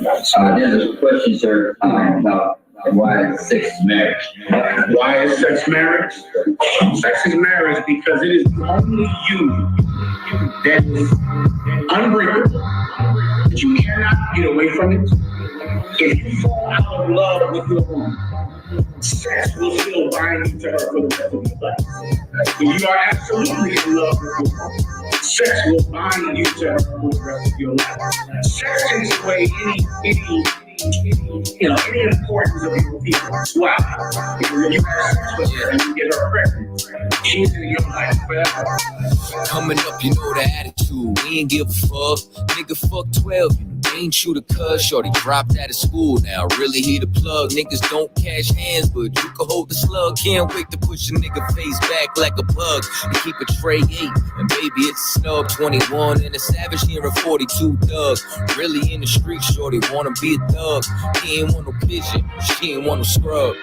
There's a question, sir, about why sex is marriage. Why is sex marriage? Sex is marriage because it is only you that is unbreakable, that you cannot get away from it. If you fall out of love with your woman, sex will still bind you to her for the rest of your life. If you are absolutely in love with your woman, sex will bind you to her for the rest of your life. Sex takes away any importance of your feelings. Why? Because when you have sex with her and you get her pregnant, she's in your life forever. Coming up, you know the attitude. We ain't give a fuck. Nigga, fuck 12. Ain't shoot a cuz, shorty dropped out of school now. Really he the plug. Niggas don't cash hands, but you can hold the slug. Can't wait to push a nigga face back like a bug. And keep a tray 8, and baby it's a snub. 21 and a savage here a 42 thug. Really in the street, shorty wanna be a thug. He ain't want no pigeon, she ain't want no scrub.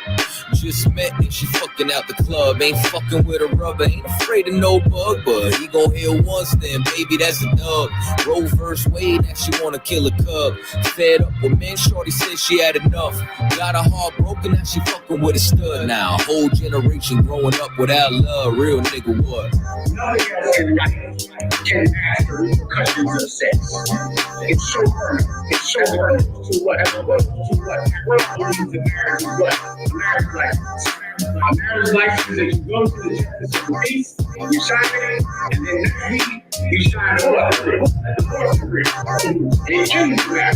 Just met and she fucking out the club. Ain't fucking with a rubber, ain't afraid of no bug. But he gon' heal once then, baby that's a dub. Roll verse way that she wanna kill a cub. Fed up with men, shorty said she had enough. Got her heart broken, now she fucking with a stud. Now a whole generation growing up without love. Real nigga what? Nothing else in life can mask the repercussions of sex. It's so permanent. It's so opposed to whatever believes in marriage is what? Marriage license. A marriage license is that you go to the justice of the peace, you sign it, and then next week you sign a divorce agreement. It changes that.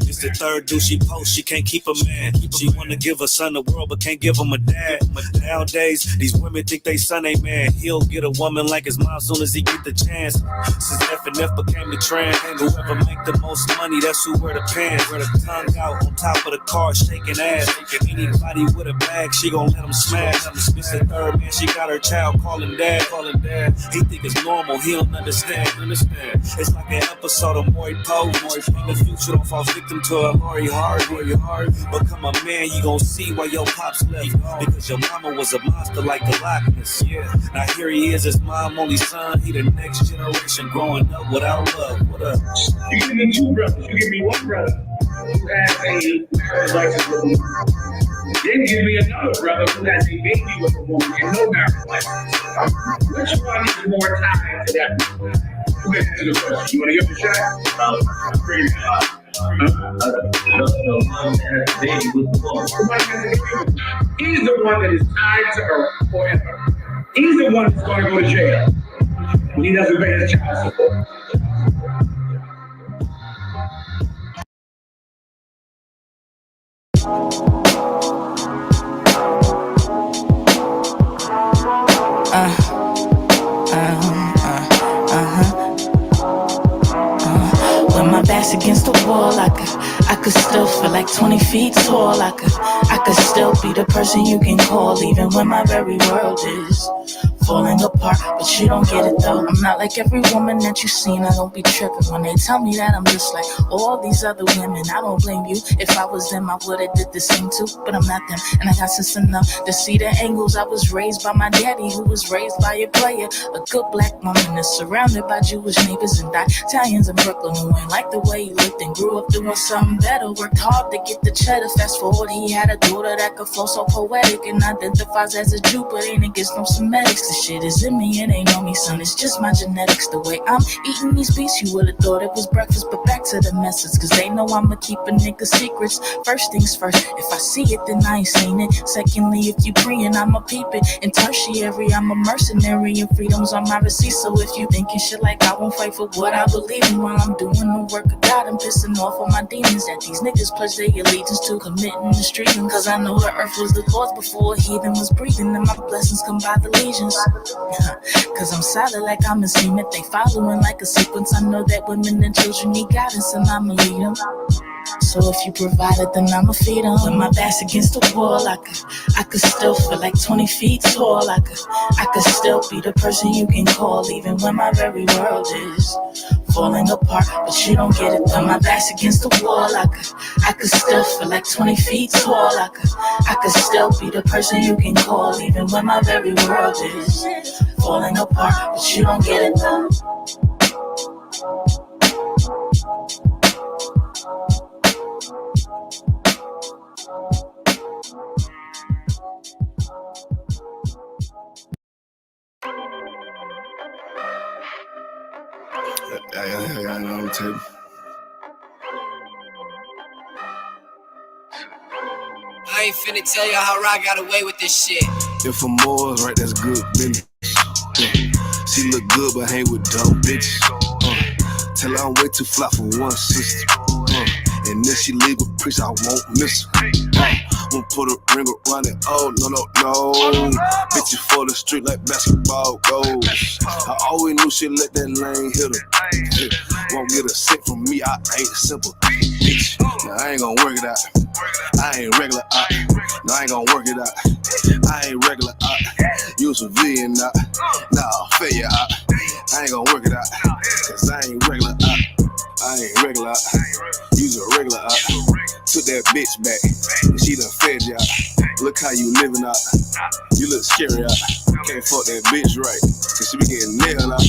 It's the third dude she posts, she can't keep a man. She wanna give her son the world, but can't give him a dad. Nowadays, these women think they son ain't man. He'll get a woman like his mom soon as he get the chance. Since F&F became the trend, whoever make the most money, that's who wear the pants. Wear the tongue out on top of the car, shaking ass. Anybody with a bag, she gon' let him smash. It's the third man, she got her child calling dad. He think it's normal, he don't understand. It's like an episode of Maury Poe. In the future, don't fall victim to a Lori Hard. Become a man, you gon' see why your pops left. Because your mama was a monster like the Loch Ness. Yeah. Now here he is, his mom only son. He the next generation growing up without love. What up? You give me 2 brothers, you give me 1 brother who has a marriage license with a woman. Then give me another brother who has a baby with a woman and no marriage license. Which one is more tied to that? Who gets to the question? You want to give it a shot? Pretty good. He's the one that is tied to her forever. He's the one that's going to go to jail when he doesn't pay his child support. When my back's against the wall, I could still feel like 20 feet tall. I could still be the person you can call, even when my very world is falling apart, but you don't get it though. I'm not like every woman that you seen. I don't be tripping when they tell me that I'm just like all these other women. I don't blame you. If I was them, I would've did the same too, but I'm not them, and I got sense enough to see the angles. I was raised by my daddy, who was raised by a player, a good black woman that's surrounded by Jewish neighbors and Italians in Brooklyn who ain't like the way he lived and grew up doing something better. Worked hard to get the cheddar. Fast forward, he had a daughter that could flow so poetic and identifies as a Jew, but ain't against no Semitics. Shit is in me, it ain't on me, son. It's just my genetics. The way I'm eating these beats, you would've thought it was breakfast. But back to the message, cause they know I'ma keep a nigga secrets. First things first, if I see it, then I ain't seen it. Secondly, if you preying, I'ma peep it. In tertiary, I'm a mercenary and freedom's on my receipt. So if you thinking shit like I won't fight for what I believe in while I'm doing the work of God, I'm pissing off all my demons that these niggas pledge their allegiance to, committing the streaming. Cause I know the earth was the Lord's before a heathen was breathing, and my blessings come by the legions. Cause I'm solid like I'm a semen. They following like a sequence. I know that women and children need guidance, and I'ma lead them. So if you provide it, then I'ma feed them. When my back's against the wall, I could still feel like 20 feet tall. I could still be the person you can call, even when my very world is falling apart, but you don't get it. When my back's against the wall, I could still feel like 20 feet tall. I could still be the person you can call, even when my very world is falling apart, but you don't get it though. Yeah, on the table. I ain't finna tell you how I got away with this shit. If I'm Moors, right, that's good business. She look good, but hang with dumb bitches. Tell her I'm way too fly for one sister. And then she leave a priest, I won't miss her. Won't put a ring around it, oh, no. Bitches for the street like basketball goals. I always knew she'd let that lane hit her. Won't get a sick from me, I ain't simple. Bitch, now I ain't gon' work it out. I ain't regular, no, I ain't gon' work it out. I ain't regular, you a civilian, nah, failure, I ain't gon' work it out. Cause I ain't regular, I ain't regular, you's a regular, took that bitch back, and she done fed ya. Look how you living out, you look scary out. Can't fuck that bitch right, cause she be getting nailed out.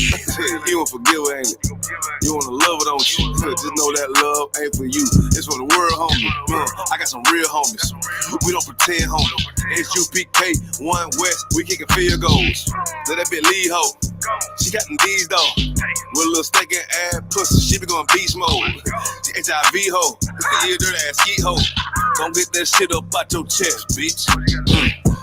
You won't forgive her, ain't it? You wanna love her, don't you? Just know that love ain't for you, it's for the world, homie. I got some real homies, we don't pretend, homie. Pt.1 West, we kicking field goals. Let that bitch lead, ho. She got them D's though, with a little steak and ass pussy, she be going beast mode. She HIV ho, you a dirty ass skeet ho. Don't get that shit up out your chest, bitch.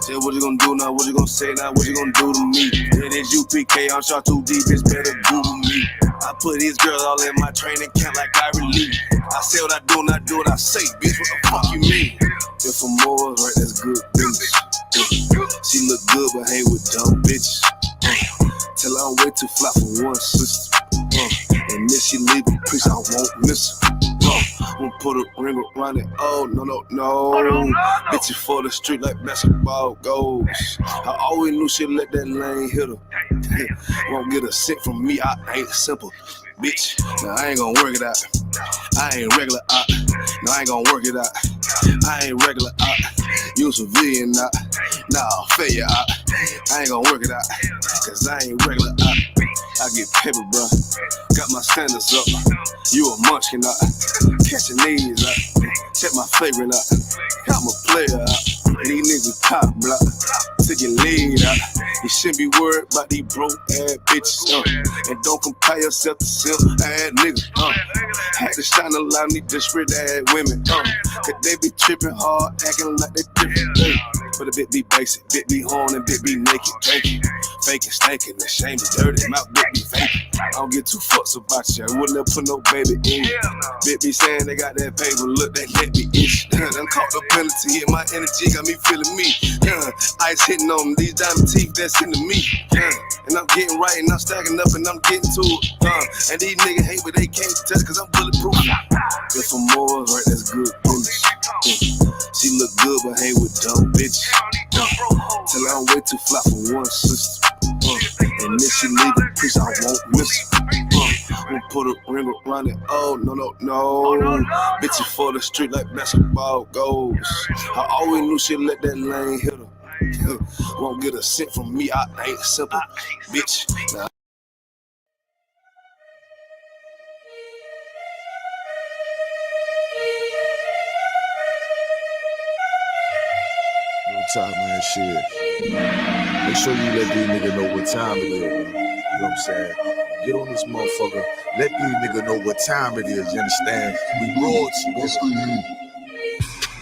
Say what you gonna do now, what you gonna say now, what you gonna do to me? It is UPK, I'm shot too deep, it's better Google me. I put these girls all in my training camp like I relieve. I say what I do and I do what I say, bitch, what the fuck you mean? If I'm Moors, right, that's good business. She look good but hang with dumb bitches. Tell her I'm way too fly for one sister. And then she leave a priest, I won't miss her. Won't put a ring around it, oh, no. Bitches for the street like basketball goals. I always knew she'd let that lane hit her. Won't get a sick from me, I ain't simple. Bitch, now I ain't gon' work it out. I ain't regular, no, I ain't gon' work it out. I ain't regular, you a civilian, nah, failure, I ain't gon' work it out. Cause I ain't regular, I get paper, bro. Got my standards up. You a munchkin, catching these, check my favorite out. I'm a player, these niggas top block. Take your lead out. You shouldn't be worried about these broke ass bitches, and don't compare yourself to simp ass niggas, Had to shine a lot of these desperate ass women, Cause they be tripping hard, acting like they different, But a bit be basic, bit be horny, bit be naked, drinking, faking, stanking, the shame is dirty, mouth bit be faking. I don't get too fucks about you, I wouldn't have put no baby in. Bit be saying they got that paper, look, they let me itch. Done caught the penalty, and my energy got me feeling me. Ice hitting on these diamond teeth that's into me. And I'm getting right, and I'm stacking up, and I'm getting to it. And these niggas hate, but they can't touch, cause I'm bulletproof. If I'm Moors, right, that's good business. She look good, but hang with dumb bitches. Tell her I'm way too fly for one sister. And then she leave a priest, I won't miss her. Won't put a ring around it, oh, no. Bitches for the street like basketball goals. I always knew she'd let that lane hit her. Won't get a cent from me, I ain't simple, bitch. Nah. Time, man, shit. Make sure you let these niggas know what time it is, man. You know what I'm saying? Get on this motherfucker. Let these niggas know what time it is, you understand? We royalty.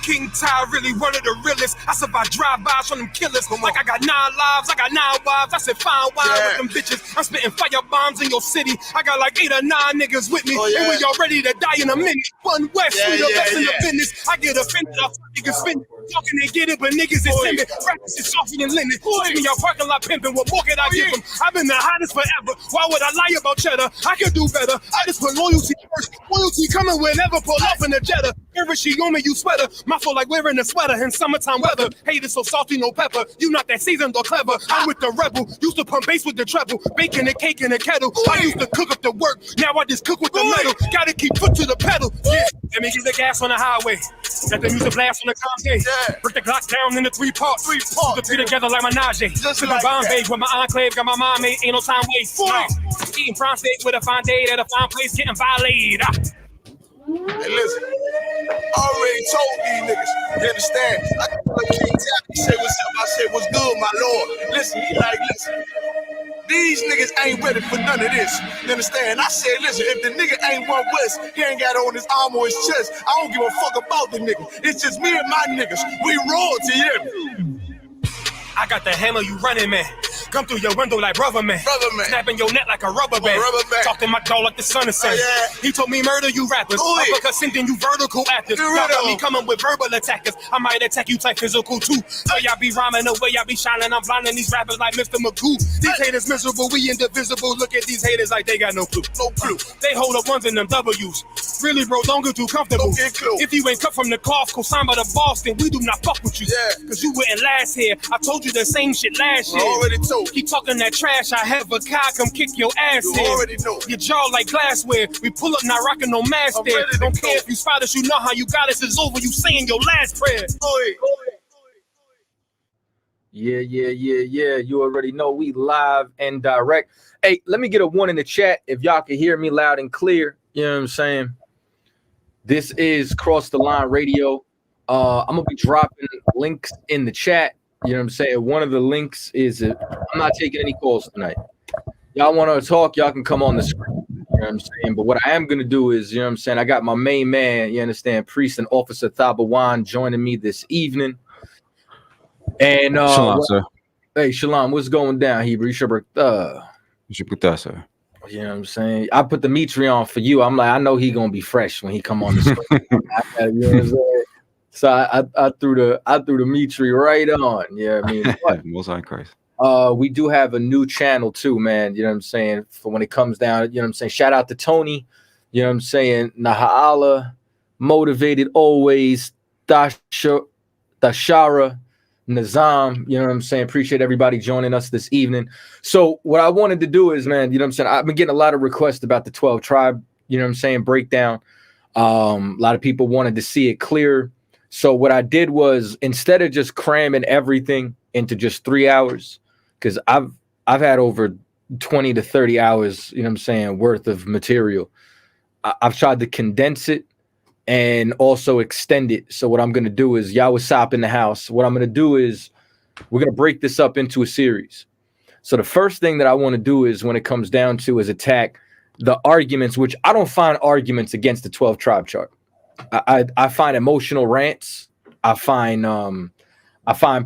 King Ty really one of the realest. I survive drive-bys from them killers. Like I got 9 lives, I got 9 wives. I said fine wine with them bitches. I'm spitting fire bombs in your city. I got like 8 or 9 niggas with me. And we all ready to die in a minute. One West, we the best in the business. I get offended, I niggas spin. Talking they get it, but niggas is timid. Practice is softer than linen. Push me out parking lot pimping. What more can I give them? I've been the hottest forever. Why would I lie about cheddar? I could do better. I just put loyalty first. Loyalty coming whenever. Pull up in the Jetta. Every she on me, you sweater. My feel like wearing a sweater in summertime weather. Hate is so salty, no pepper. You not that seasoned or clever. I'm with the rebel. Used to pump bass with the treble. Baking the cake in the kettle. I used to cook up the work. Now I just cook with the metal. Gotta keep foot to the pedal. Yeah, let me get the gas on the highway. Let the music blast on the Conquest. Break the Glock down into 3 parts. Put the together like my Najee. Just like Bombay with my enclave. Got my mom made. Ain't no time waste. Eating prawn steak with a fine date at a fine place. Getting violated. Hey, listen. I already told these niggas. You understand? I can King Tap. He say what's up. I say what's good, my lord. Listen, he like, listen. These niggas ain't ready for none of this. You understand? I said, listen, if the nigga ain't one West, he ain't got it on his arm or his chest. I don't give a fuck about the nigga. It's just me and my niggas. We royalty, yeah. I got the hammer, you running, man. Come through your window like rubber man. Snapping your neck like a rubber band. Talking my jaw like the sun is saying. He told me murder you rappers. Uppercut sending you vertical actors. Y'all got me coming with verbal attackers. I might attack you type physical too. So y'all be rhyming the way y'all be shining. I'm blinding these rappers like Mr. Magoo. These haters miserable, we indivisible. Look at these haters like they got no clue. They hold up ones in them W's. Really, bro, don't get too comfortable. If you ain't cut from the cloth, co-signed by the boss, then we do not fuck with you. Cause you wouldn't last here. I told you the same shit last year. Already told. Keep talking that trash, I have a car come kick your ass in. Already know. Your jaw like glassware. We pull up, not rocking no mask there. Don't care if you spot us, you know how you got us. It's over, you saying your last prayer. Yeah. You already know we live and direct. Hey, let me get a one in the chat if y'all can hear me loud and clear. You know what I'm saying? This is Cross the Line Radio. I'm gonna be dropping links in the chat. You know what I'm saying? One of the links is I'm not taking any calls tonight. Y'all want to talk, y'all can come on the screen. You know what I'm saying? But what I am going to do is, you know what I'm saying, I got my main man, you understand, Priest and Officer Pt.1 joining me this evening. And Shalom, sir. Hey, Shalom, what's going down, Hebrew? You sir. You know what I'm saying? I put the Mitri on for you. I'm like, I know he going to be fresh when he come on the screen. You know what I'm saying? So I threw the Mitri right on. Yeah, I mean, Most High Christ. We do have a new channel too, man. You know what I'm saying? For when it comes down, you know what I'm saying? Shout out to Tony. You know what I'm saying? Naha'ala, motivated always. Dashara, Nizam. You know what I'm saying? Appreciate everybody joining us this evening. So what I wanted to do is, man, you know what I'm saying? I've been getting a lot of requests about the 12 tribe. You know what I'm saying? Breakdown. A lot of people wanted to see it clear. So what I did was, instead of just cramming everything into just 3 hours, because I've had over 20 to 30 hours, you know what I'm saying, worth of material. I've tried to condense it and also extend it. So what I'm going to do is, y'all was sop in the house. What I'm going to do is, we're going to break this up into a series. So the first thing that I want to do is, when it comes down to, is attack the arguments, which I don't find arguments against the 12 tribe chart. I find emotional rants. I find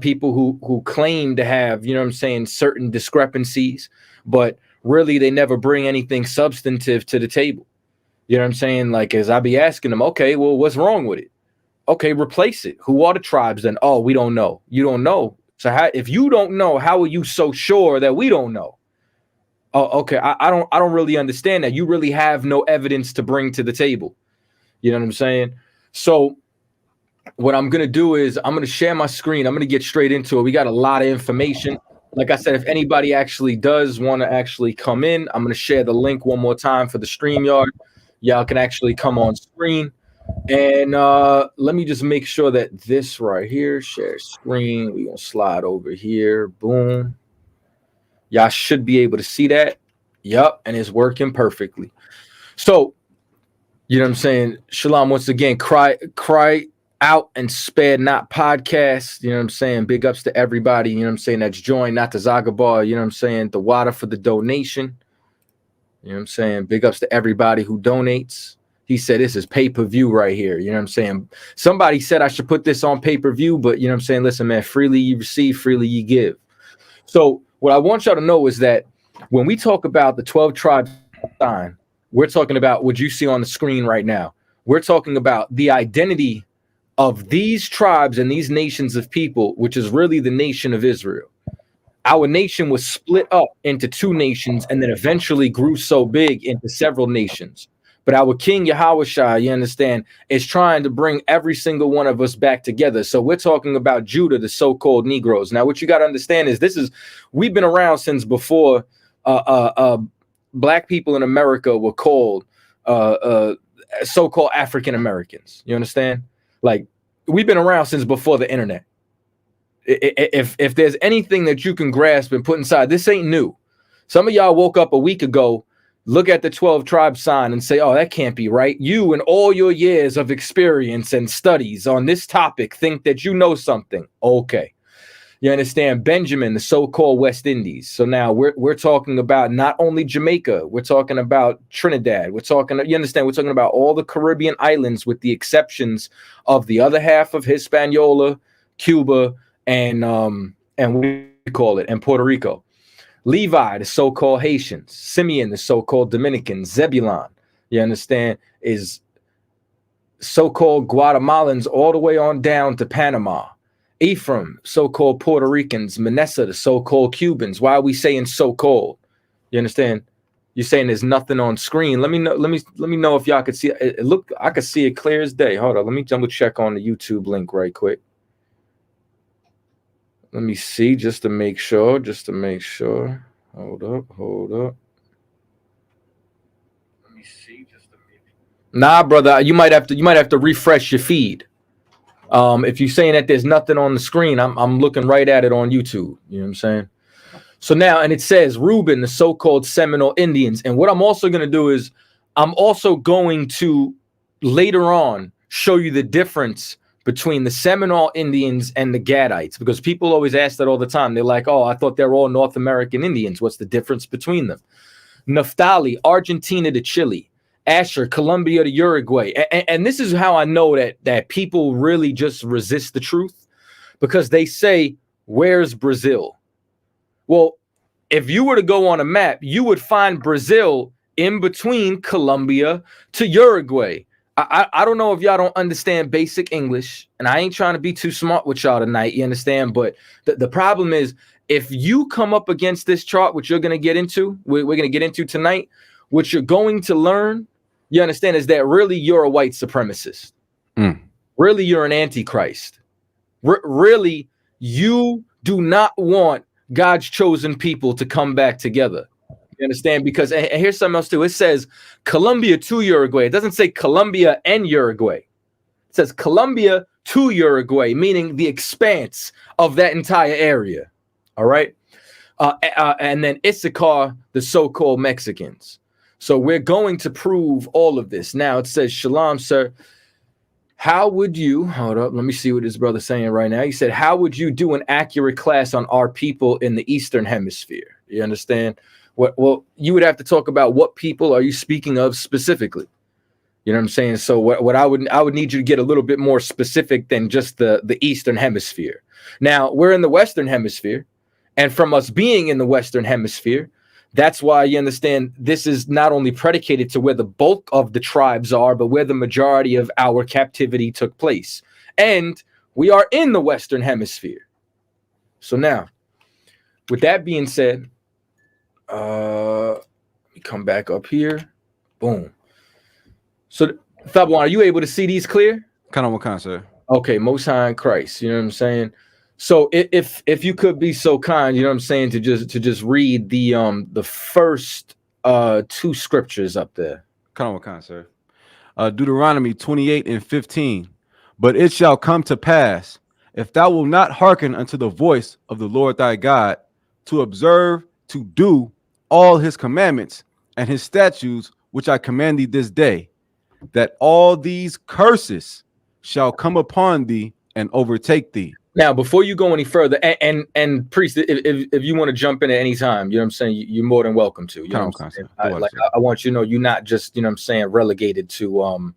people who claim to have, you know what I'm saying, certain discrepancies, but really they never bring anything substantive to the table. You know what I'm saying? Like, as I be asking them, okay, well, what's wrong with it? Okay, replace it. Who are the tribes then? Oh, we don't know. You don't know. So if you don't know, how are you so sure that we don't know? Oh, okay. I don't really understand that. You really have no evidence to bring to the table. You know what I'm saying? So what I'm going to do is, I'm going to share my screen. I'm going to get straight into it. We got a lot of information. Like I said, if anybody actually does want to actually come in, I'm going to share the link one more time for the StreamYard. Y'all can actually come on screen. And let me just make sure that this right here, share screen. We're going to slide over here. Boom. Y'all should be able to see that. Yup. And it's working perfectly. So, you know what I'm saying? Shalom, once again, cry out and spare not podcast. You know what I'm saying? Big ups to everybody, you know what I'm saying, that's joined, not to Zagabar, you know what I'm saying? The water for the donation. You know what I'm saying? Big ups to everybody who donates. He said this is pay-per-view right here. You know what I'm saying? Somebody said I should put this on pay-per-view, but you know what I'm saying? Listen, man, freely you receive, freely you give. So what I want y'all to know is that when we talk about the 12 tribes sign, we're talking about what you see on the screen right now. We're talking about the identity of these tribes and these nations of people, which is really the nation of Israel. Our nation was split up into two nations and then eventually grew so big into several nations. But our King Yahushua, you understand, is trying to bring every single one of us back together. So we're talking about Judah, the so-called Negroes. Now, what you got to understand is we've been around since before Black people in America were called so-called African Americans. You understand? Like, we've been around since before the internet. If there's anything that you can grasp and put inside, this ain't new. Some of y'all woke up a week ago, look at the 12 tribe sign and say, oh, that can't be right. You and all your years of experience and studies on this topic think that you know something. Okay. You understand? Benjamin, the so-called West Indies. So now we're talking about not only Jamaica, we're talking about Trinidad. We're talking, you understand? We're talking about all the Caribbean islands with the exceptions of the other half of Hispaniola, Cuba, and we call it, and Puerto Rico. Levi, the so-called Haitians. Simeon, the so-called Dominicans. Zebulon, you understand, is so-called Guatemalans all the way on down to Panama. Ephraim, so-called Puerto Ricans. Manasseh, the so-called Cubans. Why are we saying so-called? You understand? You're saying there's nothing on screen. Let me know if y'all could see it. Look, I could see it clear as day. Hold on, let me double check on the YouTube link right quick. Let me see just to make sure. Hold up. Let me see just to make sure. Nah, brother, you might have to refresh your feed. If you're saying that there's nothing on the screen, I'm looking right at it on YouTube. You know what I'm saying? So now, and it says Reuben, the so-called Seminole Indians. And what I'm also going to do is I'm also going to later on show you the difference between the Seminole Indians and the Gadites, because people always ask that all the time. They're like, oh, I thought they're all North American Indians. What's the difference between them? Naphtali, Argentina to Chile. Asher, Colombia to Uruguay. And this is how I know that people really just resist the truth, because they say, where's Brazil? Well, if you were to go on a map, you would find Brazil in between Colombia to Uruguay. I don't know if y'all don't understand basic English, and I ain't trying to be too smart with y'all tonight, you understand? But the problem is, if you come up against this chart, which you're going to get into, we're going to get into tonight, what you're going to learn, you understand, is that really you're a white supremacist. Really, you're an antichrist. Really, you do not want God's chosen people to come back together. You understand? Because, and here's something else too. It says Colombia to Uruguay. It doesn't say Colombia and Uruguay. It says Colombia to Uruguay, meaning the expanse of that entire area. All right. And then Issachar, the so-called Mexicans. So we're going to prove all of this. Now it says, Shalom, sir. How would you, hold up, let me see what this brother's saying right now. He said, how would you do an accurate class on our people in the Eastern Hemisphere? You understand? Well, you would have to talk about what people are you speaking of specifically. You know what I'm saying? So what I would need you to get a little bit more specific than just the Eastern Hemisphere. Now, we're in the Western Hemisphere, and from us being in the Western Hemisphere, that's why you understand this is not only predicated to where the bulk of the tribes are, but where the majority of our captivity took place. And we are in the Western Hemisphere. So now, with that being said, let me come back up here. Boom. So, Pt.1, are you able to see these clear? Kind of what kind, sir? Okay, Most High in Christ. You know what I'm saying? So if you could be so kind, you know what I'm saying, to just read the first two scriptures up there. Kind of what kind, sir? Deuteronomy 28:15. But it shall come to pass, if thou wilt not hearken unto the voice of the Lord thy God, to observe, to do all his commandments and his statutes, which I command thee this day, that all these curses shall come upon thee and overtake thee. Now, before you go any further, and priest, if you want to jump in at any time, you know what I'm saying, you're more than welcome to. You know what I'm saying? I want you to know you're not just, you know what I'm saying, relegated to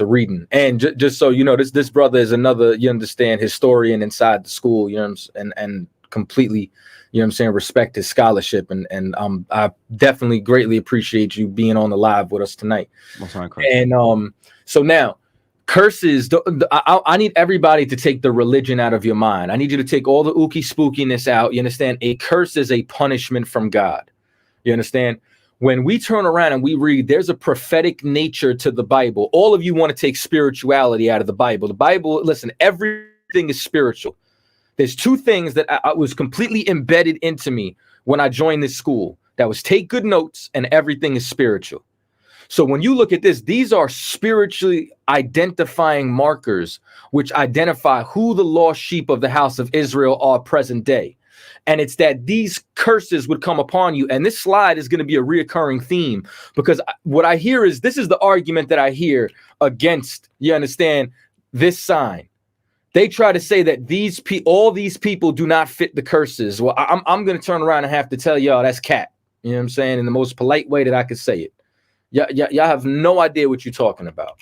reading. And just so you know, this brother is another, you understand, historian inside the school, you know what I'm saying, and completely, you know what I'm saying, respect his scholarship, and I definitely greatly appreciate you being on the live with us tonight. And so now, curses, I need everybody to take the religion out of your mind. I need you to take all the ooky spookiness out. You understand? A curse is a punishment from God. You understand? When we turn around and we read, there's a prophetic nature to the Bible. All of you want to take spirituality out of the Bible. The Bible, listen, everything is spiritual. There's two things that I was completely embedded into me when I joined this school. That was take good notes, and everything is spiritual. So when you look at this, these are spiritually identifying markers which identify who the lost sheep of the house of Israel are present day. And it's that these curses would come upon you. And this slide is going to be a reoccurring theme, because what I hear is, this is the argument that I hear against, you understand, this sign. They try to say that all these people do not fit the curses. Well, I'm going to turn around and have to tell y'all that's cat. You know what I'm saying? In the most polite way that I could say it. Y'all have no idea what you're talking about.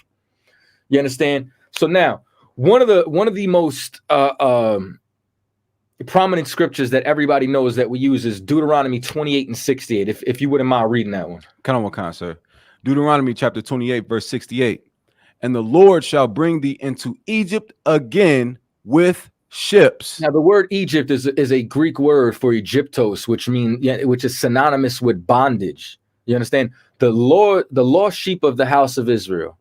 You understand? So now, one of the most prominent scriptures that everybody knows that we use is Deuteronomy 28 and 68. If you wouldn't mind reading that one. Come on, sir. Deuteronomy chapter 28, verse 68. And the Lord shall bring thee into Egypt again with ships. Now, the word Egypt is a Greek word for Egyptos, which is synonymous with bondage. You understand? The lost sheep of the house of Israel,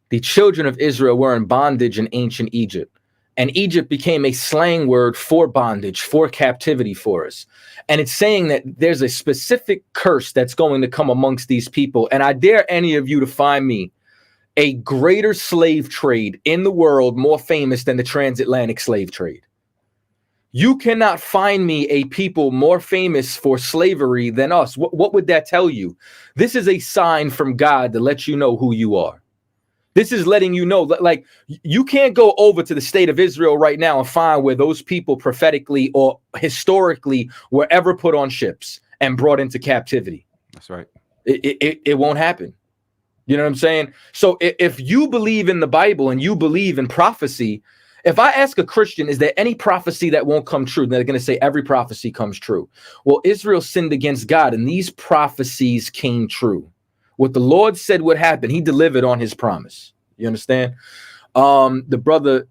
the children of Israel, were in bondage in ancient Egypt. And Egypt became a slang word for bondage, for captivity for us. And it's saying that there's a specific curse that's going to come amongst these people. And I dare any of you to find me a greater slave trade in the world more famous than the transatlantic slave trade. You cannot find me a people more famous for slavery than us. What would that tell you? This is a sign from God to let you know who you are. This is letting you know that, like, you can't go over to the state of Israel right now and find where those people prophetically or historically were ever put on ships and brought into captivity. That's right. It won't happen. You know what I'm saying? So if you believe in the Bible and you believe in prophecy, if I ask a Christian, is there any prophecy that won't come true? They're going to say every prophecy comes true. Well, Israel sinned against God and these prophecies came true. What the Lord said would happen, he delivered on his promise. You understand? The brother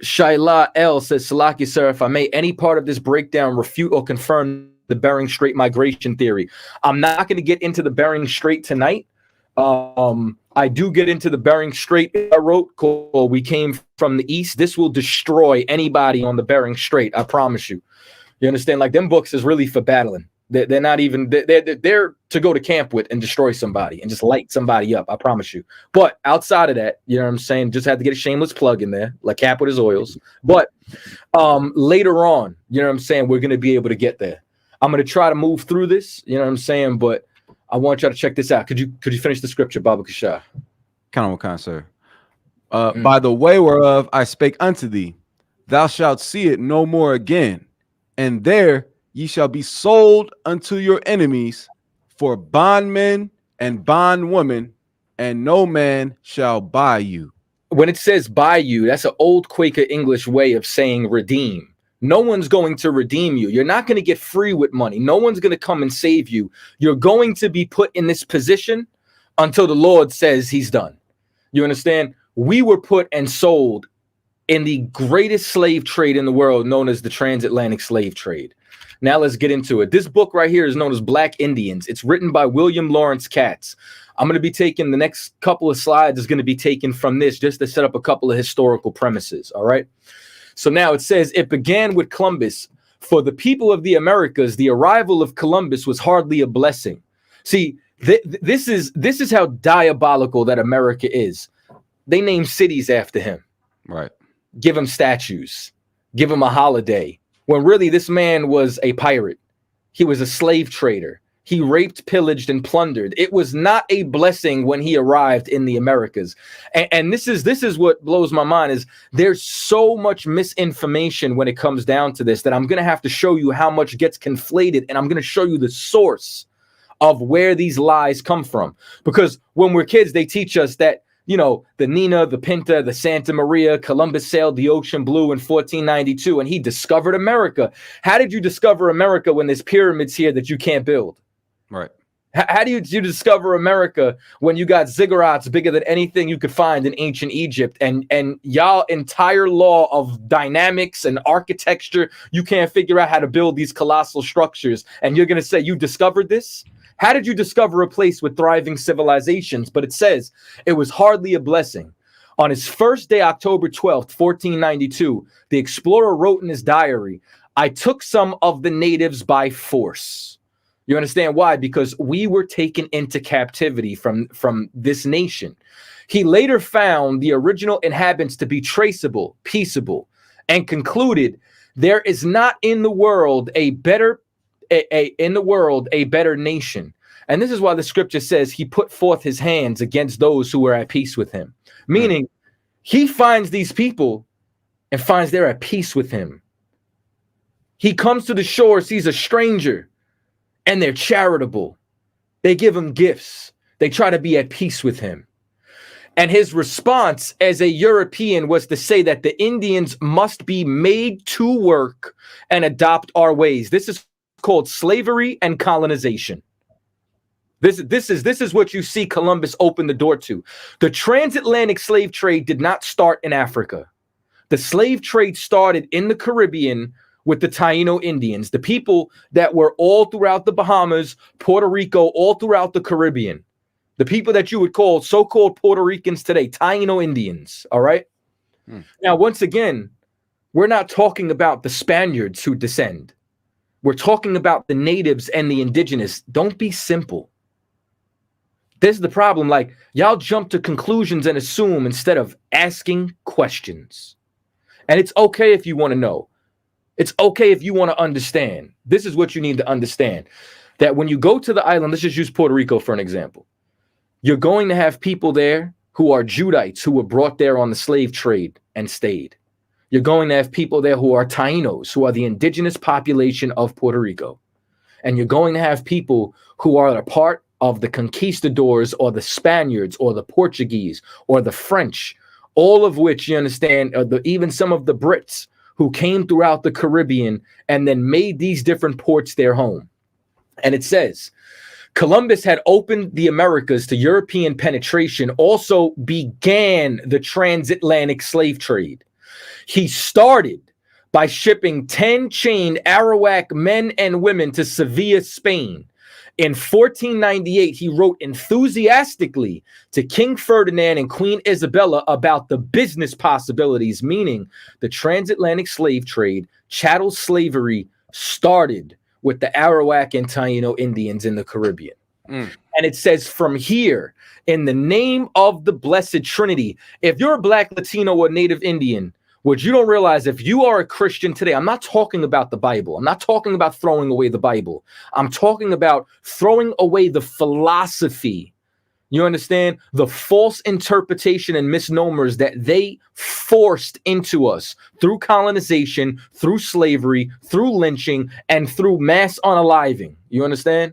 Shaila L says, Salaki, sir, if I may, any part of this breakdown refute or confirm the Bering Strait migration theory. I'm not going to get into the Bering Strait tonight. I do get into the Bering Strait. I wrote called We Came from the East. This will destroy anybody on the Bering Strait. I promise you. You understand? Like, them books is really for battling. They're not even, they're to go to camp with and destroy somebody and just light somebody up. I promise you. But outside of that, you know what I'm saying? Just had to get a shameless plug in there, like Cap with his oils. But later on, you know what I'm saying? We're going to be able to get there. I'm going to try to move through this. You know what I'm saying? But I want y'all to check this out. Could you finish the scripture, Baba Kasha? Come on, sir. By the way whereof I spake unto thee, thou shalt see it no more again, and there ye shall be sold unto your enemies for bondmen and bondwomen, and no man shall buy you. When it says buy you, that's an old Quaker English way of saying redeem. No one's going to redeem you. You're not going to get free with money. No one's going to come and save you. You're going to be put in this position until the Lord says he's done. You understand? We were put and sold in the greatest slave trade in the world, known as the transatlantic slave trade. Now let's get into it. This book right here is known as Black Indians. It's written by William Lawrence Katz. I'm going to be taking the next couple of slides is going to be taken from this just to set up a couple of historical premises. All right. So now it says it began with Columbus. For the people of the Americas, the arrival of Columbus was hardly a blessing. See, this is how diabolical that America is. They name cities after him. Right. Give him statues. Give him a holiday. When really this man was a pirate. He was a slave trader. He raped, pillaged, and plundered. It was not a blessing when he arrived in the Americas. And this is what blows my mind is there's so much misinformation when it comes down to this that I'm going to have to show you how much gets conflated. And I'm going to show you the source of where these lies come from. Because when we're kids, they teach us that, you know, the Nina, the Pinta, the Santa Maria, Columbus sailed the ocean blue in 1492 and he discovered America. How did you discover America when there's pyramids here that you can't build? Right. How do you discover America when you got ziggurats bigger than anything you could find in ancient Egypt and y'all entire law of dynamics and architecture, you can't figure out how to build these colossal structures and you're going to say you discovered this? How did you discover a place with thriving civilizations? But it says it was hardly a blessing. On his first day, October 12th, 1492, the explorer wrote in his diary, I took some of the natives by force. You understand why? Because we were taken into captivity from this nation. He later found the original inhabitants to be traceable, peaceable, and concluded there is not in the world a better nation. And this is why the scripture says he put forth his hands against those who were at peace with him. Meaning he finds these people and finds they're at peace with him. He comes to the shore, sees a stranger, and they're charitable. They give him gifts. They try to be at peace with him. And his response as a European was to say that the Indians must be made to work and adopt our ways. This is called slavery and colonization. This is what you see Columbus open the door to. The transatlantic slave trade did not start in Africa. The slave trade started in the Caribbean with the Taino Indians, the people that were all throughout the Bahamas, Puerto Rico, all throughout the Caribbean. The people that you would call so-called Puerto Ricans today, Taino Indians, all right? Now, once again, we're not talking about the Spaniards who descend. We're talking about the natives and the indigenous. Don't be simple. This is the problem. Like, y'all jump to conclusions and assume instead of asking questions. And it's okay if you want to know. It's okay if you want to understand. This is what you need to understand. That when you go to the island, let's just use Puerto Rico for an example. You're going to have people there who are Judites who were brought there on the slave trade and stayed. You're going to have people there who are Tainos, who are the indigenous population of Puerto Rico. And you're going to have people who are a part of the conquistadors or the Spaniards or the Portuguese or the French, all of which, you understand, even some of the Brits who came throughout the Caribbean and then made these different ports their home. And it says, Columbus had opened the Americas to European penetration, also began the transatlantic slave trade. He started by shipping 10 chained Arawak men and women to Sevilla, Spain. In 1498, he wrote enthusiastically to King Ferdinand and Queen Isabella about the business possibilities, meaning the transatlantic slave trade, chattel slavery, started with the Arawak and Taino Indians in the Caribbean. And it says, from here, in the name of the Blessed Trinity, if you're a Black, Latino, or Native Indian, what you don't realize, if you are a Christian today, I'm not talking about the Bible. I'm not talking about throwing away the Bible. I'm talking about throwing away the philosophy. You understand? The false interpretation and misnomers that they forced into us through colonization, through slavery, through lynching, and through mass unaliving. You understand?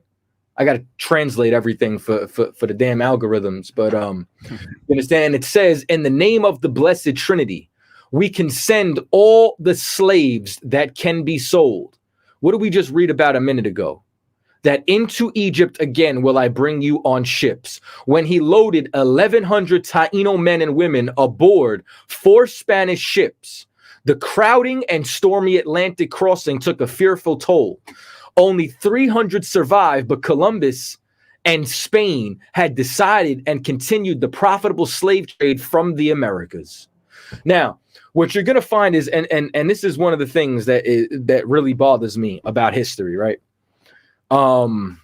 I got to translate everything for the damn algorithms. But you understand? It says, in the name of the Blessed Trinity, we can send all the slaves that can be sold. What did we just read about a minute ago? That into Egypt again will I bring you on ships. When he loaded 1,100 Taino men and women aboard 4 Spanish ships, the crowding and stormy Atlantic crossing took a fearful toll. Only 300 survived, but Columbus and Spain had decided and continued the profitable slave trade from the Americas. Now, what you're going to find is, and this is one of the things that really bothers me about history, right? When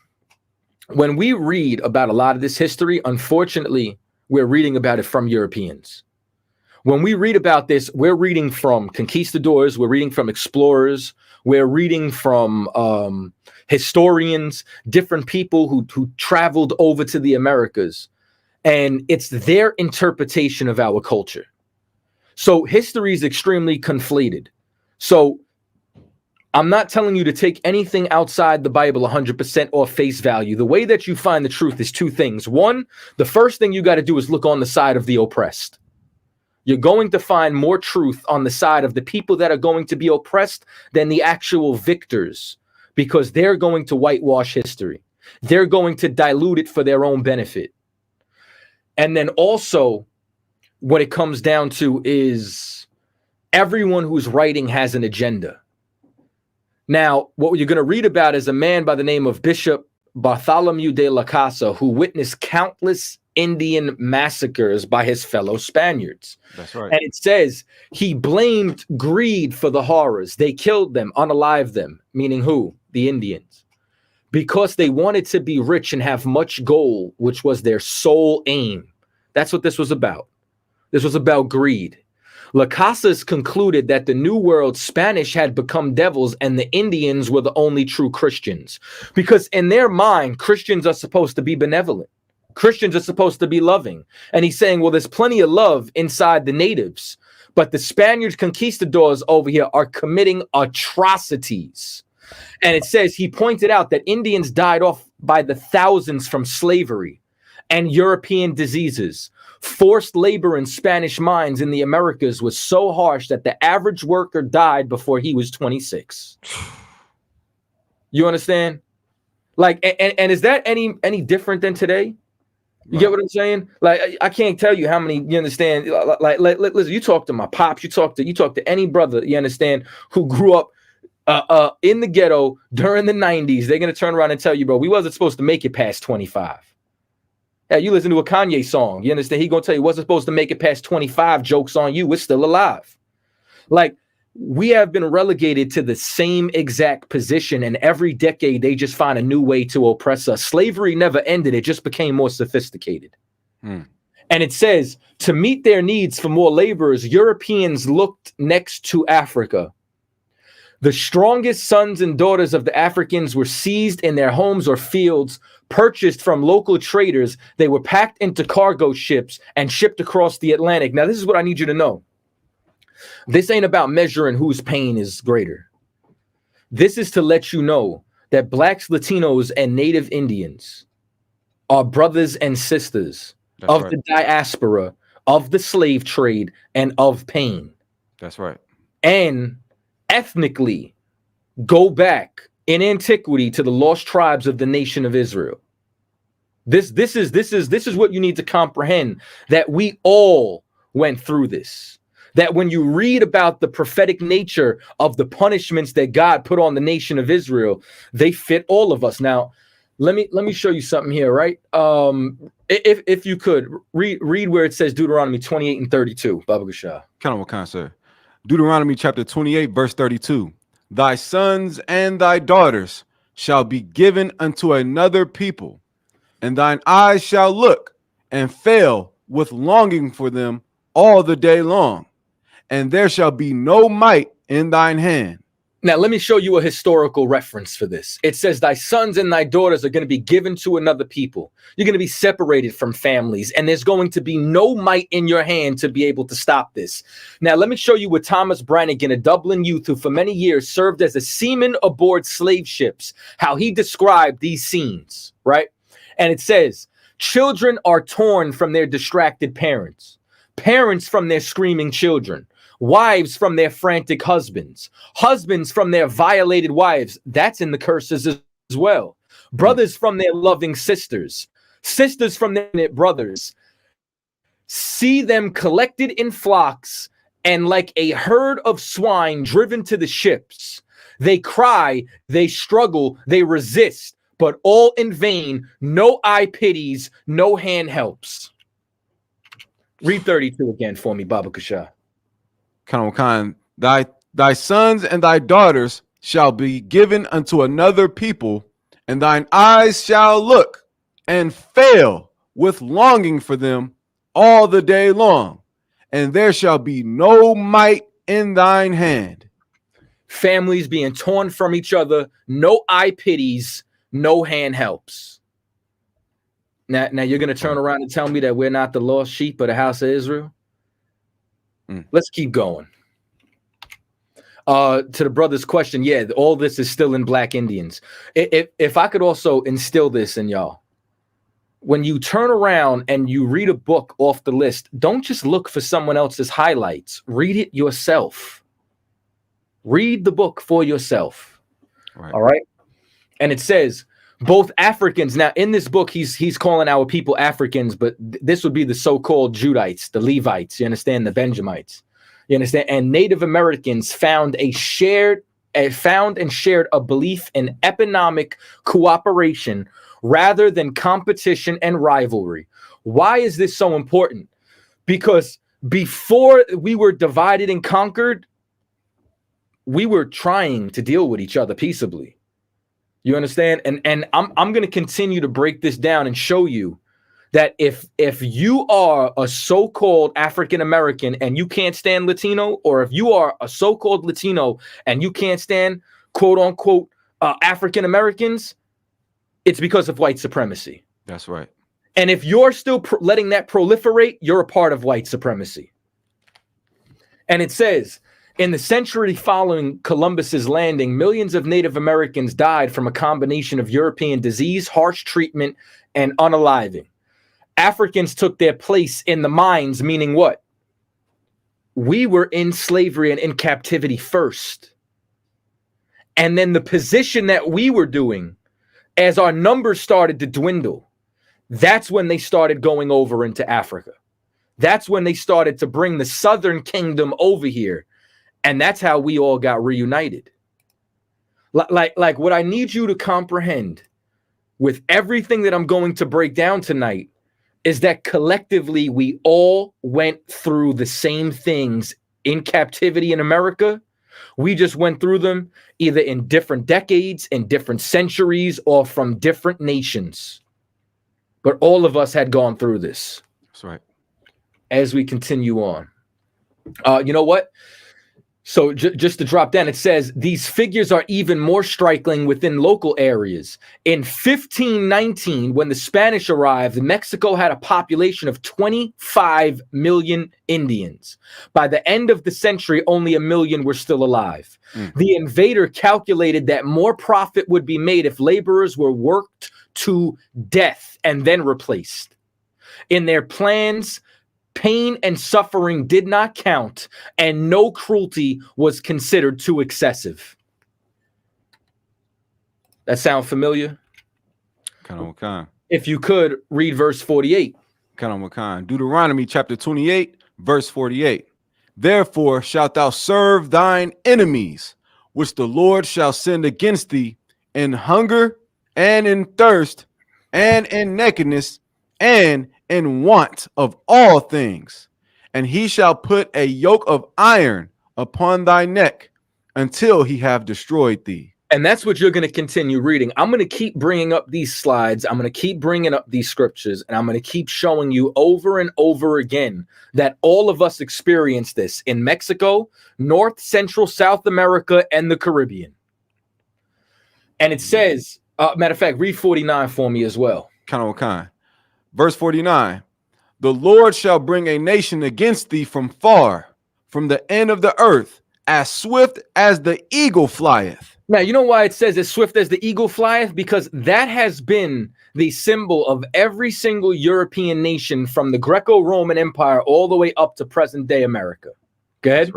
we read about a lot of this history, unfortunately, we're reading about it from Europeans. When we read about this, we're reading from conquistadors, we're reading from explorers, we're reading from historians, different people who traveled over to the Americas, and it's their interpretation of our culture. So history is extremely conflated. So I'm not telling you to take anything outside the Bible 100% or face value. The way that you find the truth is 2 things. One, the first thing you got to do is look on the side of the oppressed. You're going to find more truth on the side of the people that are going to be oppressed than the actual victors, because they're going to whitewash history. They're going to dilute it for their own benefit. And then also, what it comes down to is everyone who's writing has an agenda. Now, what you're going to read about is a man by the name of Bishop Bartholomew de la Casa, who witnessed countless Indian massacres by his fellow Spaniards. That's right. And it says he blamed greed for the horrors. They killed them, unalived them, meaning who? The Indians. Because they wanted to be rich and have much gold, which was their sole aim. That's what this was about. This was about greed. La Casas concluded that the New World Spanish had become devils and the Indians were the only true Christians. Because in their mind, Christians are supposed to be benevolent. Christians are supposed to be loving. And he's saying, well, there's plenty of love inside the natives, but the Spaniards conquistadors over here are committing atrocities. And it says, he pointed out that Indians died off by the thousands from slavery and European diseases. Forced labor in Spanish mines in the Americas was so harsh that the average worker died before he was 26. You understand? Like, and is that any different than today? You get what I'm saying? Like, I can't tell you how many, you understand? Like listen, you talk to my pops, you talk to any brother, you understand, who grew up in the ghetto during the 90s. They're gonna turn around and tell you, bro, we wasn't supposed to make it past 25. Yeah, you listen to a Kanye song, you understand? He gonna tell you wasn't supposed to make it past 25. Joke's on you, we're still alive. Like, we have been relegated to the same exact position, and every decade they just find a new way to oppress us. Slavery never ended, it just became more sophisticated. And it says, to meet their needs for more laborers, Europeans looked next to Africa. The strongest sons and daughters of the Africans were seized in their homes or fields, purchased from local traders. They were packed into cargo ships and shipped across the Atlantic. Now, this is what I need you to know. This ain't about measuring whose pain is greater. This is to let you know that Blacks, Latinos, and Native Indians are brothers and sisters of the diaspora, of the slave trade, and of pain. That's right. And ethnically go back in antiquity to the lost tribes of the nation of Israel. This is what you need to comprehend, that we all went through this. That when you read about the prophetic nature of the punishments that God put on the nation of Israel, they fit all of us. Now, let me show you something here, right? If you could read where it says Deuteronomy 28 and 32, Baba Gashah. Kind of what sir. Deuteronomy chapter 28, verse 32. Thy sons and thy daughters shall be given unto another people, and thine eyes shall look and fail with longing for them all the day long, and there shall be no might in thine hand. Now, let me show you a historical reference for this. It says, thy sons and thy daughters are going to be given to another people. You're going to be separated from families, and there's going to be no might in your hand to be able to stop this. Now, let me show you what Thomas Brannigan, a Dublin youth who for many years served as a seaman aboard slave ships, how he described these scenes, right? And it says, children are torn from their distracted parents, parents from their screaming children, wives from their frantic husbands, husbands from their violated wives. That's in the curses as well. Brothers from their loving sisters, sisters from their brothers. See them collected in flocks, and like a herd of swine driven to the ships. They cry, they struggle, they resist, but all in vain. No eye pities, no hand helps. Read 32 again for me, Baba Kashah. Thy sons and thy daughters shall be given unto another people, and thine eyes shall look and fail with longing for them all the day long, and there shall be no might in thine hand. Families being torn from each other, no eye pities, no hand helps. Now you're going to turn around and tell me that we're not the lost sheep of the house of Israel? Let's keep going. To the brother's question, yeah, all this is still in Black Indians. If I could also instill this in y'all, when you turn around and you read a book off the list, don't just look for someone else's highlights. Read it yourself. Read the book for yourself. Right. All right. And it says both Africans. Now, in this book, he's calling our people Africans, but this would be the so-called Judites, the Levites, you understand, the Benjamites. You understand? And Native Americans found and shared a belief in economic cooperation rather than competition and rivalry. Why is this so important? Because before we were divided and conquered, we were trying to deal with each other peaceably. You understand? And I'm going to continue to break this down and show you that if you are a so-called African American and you can't stand Latino, or if you are a so-called Latino and you can't stand quote unquote African Americans, it's because of white supremacy. That's right. And if you're still letting that proliferate, you're a part of white supremacy. And it says, in the century following Columbus's landing, millions of Native Americans died from a combination of European disease, harsh treatment, and unaliving. Africans took their place in the mines, meaning what? We were in slavery and in captivity first. And then the position that we were doing, as our numbers started to dwindle, that's when they started going over into Africa. That's when they started to bring the Southern Kingdom over here. And that's how we all got reunited. Like what I need you to comprehend with everything that I'm going to break down tonight is that collectively we all went through the same things in captivity in America. We just went through them either in different decades, in different centuries, or from different nations. But all of us had gone through this. That's right. As we continue on. You know what? So just to drop down, it says these figures are even more striking within local areas. In 1519, when the Spanish arrived, Mexico had a population of 25 million Indians. By the end of the century, only 1 million were still alive. The invader calculated that more profit would be made if laborers were worked to death and then replaced. In their plans, pain and suffering did not count, and no cruelty was considered too excessive. That sound familiar? Kind. If you could, read verse 48. Kind. Deuteronomy chapter 28, verse 48. Therefore shalt thou serve thine enemies, which the Lord shall send against thee, in hunger and in thirst and in nakedness and in want of all things, and he shall put a yoke of iron upon thy neck until he have destroyed thee. And that's what you're going to continue reading. I'm going to keep bringing up these slides. I'm going to keep bringing up these scriptures, and I'm going to keep showing you over and over again that all of us experience this in Mexico, North, Central, South America, and the Caribbean. And it says, matter of fact, read 49 for me as well. Kind. Verse 49, the Lord shall bring a nation against thee from far, from the end of the earth, as swift as the eagle flieth. Now, you know why it says as swift as the eagle flieth? Because that has been the symbol of every single European nation from the Greco-Roman Empire all the way up to present-day America. Go ahead. That's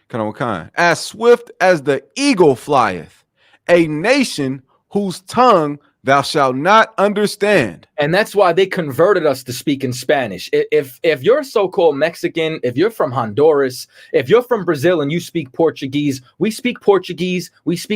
right. Kind. As swift as the eagle flieth, a nation whose tongue thou shalt not understand. And that's why they converted us to speak in Spanish. If you're so-called Mexican, if you're from Honduras, if you're from Brazil and you speak Portuguese, we speak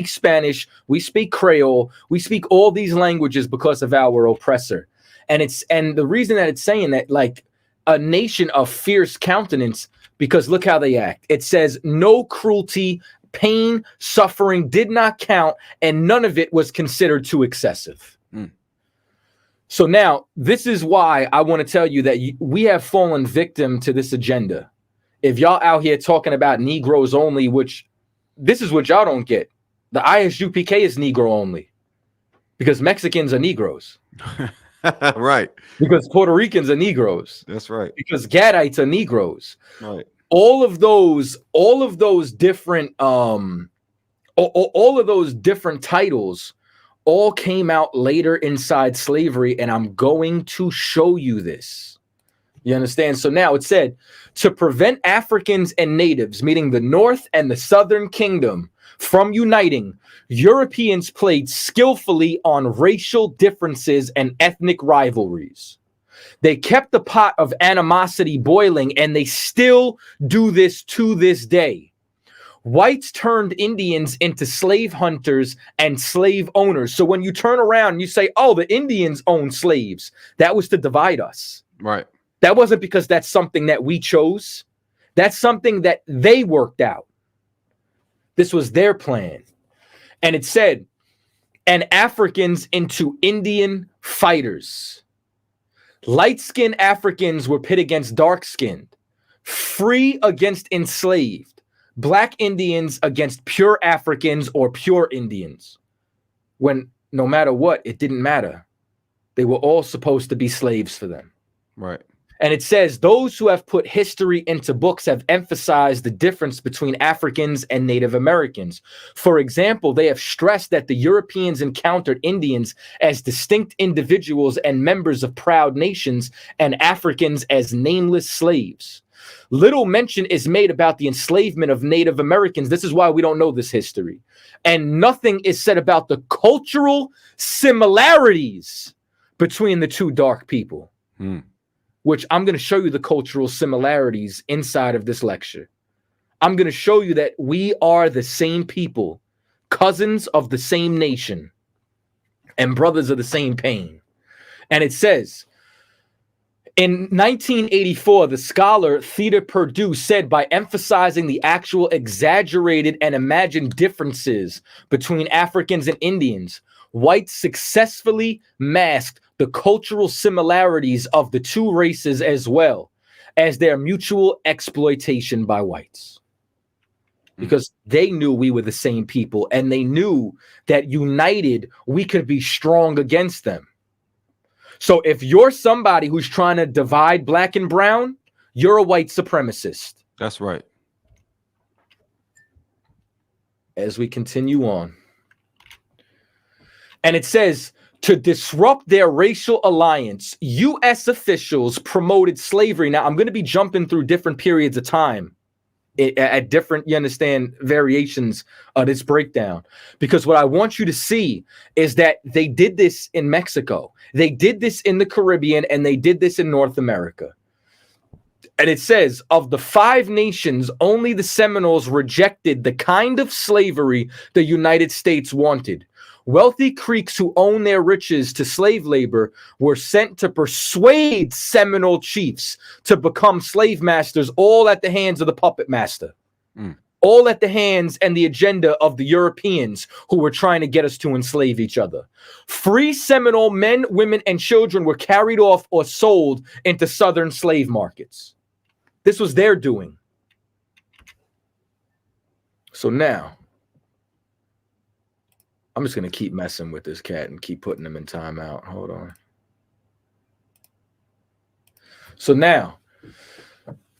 Spanish, we speak Creole, we speak all these languages because of our oppressor. And the reason that it's saying that, like, a nation of fierce countenance, because look how they act. It says no cruelty, pain, suffering did not count, and none of it was considered too excessive. So now, this is why I want to tell you that we have fallen victim to this agenda. If y'all out here talking about Negroes only, which this is what y'all don't get. The ISUPK is Negro only because Mexicans are Negroes. Right. Because Puerto Ricans are Negroes. That's right. Because Gadites are Negroes. Right. All of those different all of those different titles all came out later inside slavery, and I'm going to show you this. You understand? So now it said, to prevent Africans and natives, meaning the North and the Southern Kingdom, from uniting, Europeans played skillfully on racial differences and ethnic rivalries. They kept the pot of animosity boiling, and they still do this to this day. Whites turned Indians into slave hunters and slave owners. So when you turn around and you say, oh, the Indians own slaves, that was to divide us. Right. That wasn't because that's something that we chose. That's something that they worked out. This was their plan. And it said, and Africans into Indian fighters. Light-skinned Africans were pit against dark-skinned, free against enslaved, black Indians against pure Africans or pure Indians. When no matter what, it didn't matter. They were all supposed to be slaves for them. Right. And it says, those who have put history into books have emphasized the difference between Africans and Native Americans. For example, they have stressed that the Europeans encountered Indians as distinct individuals and members of proud nations, and Africans as nameless slaves. Little mention is made about the enslavement of Native Americans. This is why we don't know this history. And nothing is said about the cultural similarities between the two dark people. Which I'm going to show you the cultural similarities inside of this lecture. I'm going to show you that we are the same people, cousins of the same nation, and brothers of the same pain. And it says, in 1984, the scholar Theda Perdue said, by emphasizing the actual exaggerated and imagined differences between Africans and Indians, whites successfully masked the cultural similarities of the two races as well as their mutual exploitation by whites. Because they knew we were the same people, and they knew that united, we could be strong against them. So if you're somebody who's trying to divide black and brown, you're a white supremacist. That's right. As we continue on. And it says, to disrupt their racial alliance, U.S. officials promoted slavery. Now, I'm going to be jumping through different periods of time at different, you understand, variations of this breakdown. Because what I want you to see is that they did this in Mexico. They did this in the Caribbean, and they did this in North America. And it says, of the 5 nations, only the Seminoles rejected the kind of slavery the United States wanted. Wealthy Creeks who owned their riches to slave labor were sent to persuade Seminole chiefs to become slave masters, all at the hands of the puppet master. All at the hands and the agenda of the Europeans who were trying to get us to enslave each other. Free Seminole men, women, and children were carried off or sold into southern slave markets. This was their doing. So now, I'm just going to keep messing with this cat and keep putting him in timeout. Hold on. So now,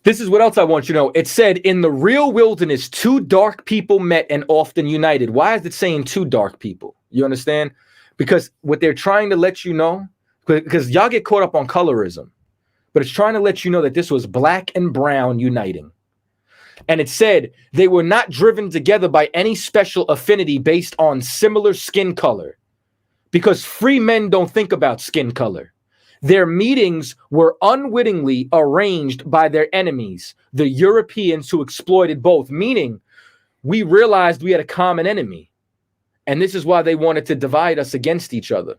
this is what else I want you to know. It said, in the real wilderness, 2 dark people met and often united. Why is it saying 2 dark people? You understand? Because what they're trying to let you know, because y'all get caught up on colorism, but it's trying to let you know that this was black and brown uniting. And it said they were not driven together by any special affinity based on similar skin color, because free men don't think about skin color. Their meetings were unwittingly arranged by their enemies, the Europeans who exploited both, meaning we realized we had a common enemy. And this is why they wanted to divide us against each other.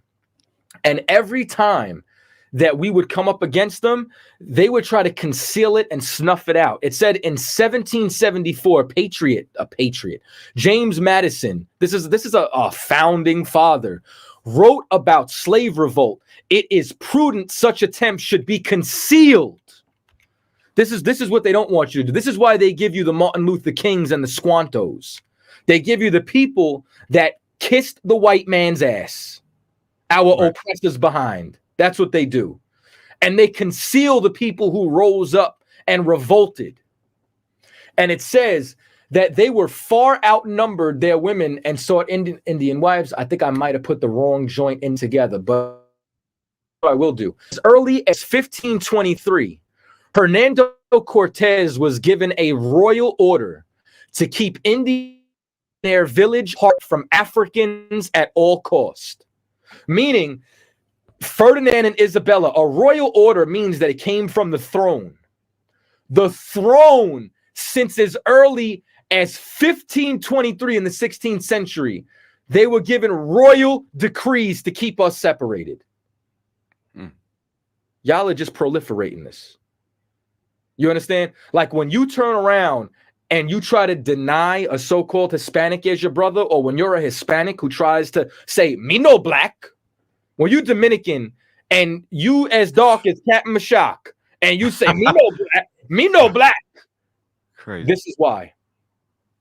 And every time that we would come up against them, they would try to conceal it and snuff it out. It said in 1774, James Madison, this is a founding father, wrote about slave revolt. It is prudent such attempts should be concealed. This is what they don't want you to do. This is why they give you the Martin Luther Kings and the Squantos. They give you the people that kissed the white man's ass, our oppressors behind. That's what they do. And they conceal the people who rose up and revolted. And it says that they were far outnumbered their women and sought Indian wives. I think I might have put the wrong joint in together, but I will do. As early as 1523, Hernando Cortez was given a royal order to keep Indians in their village apart from Africans at all cost. Meaning, Ferdinand and Isabella, a royal order means that it came from the throne. The throne, since as early as 1523 in the 16th century, they were given royal decrees to keep us separated. Y'all are just proliferating this. You understand? Like when you turn around and you try to deny a so-called Hispanic as your brother, or when you're a Hispanic who tries to say, me no black, when you Dominican and you as dark as Captain Mashak, and you say, me no black. Crazy. This is why.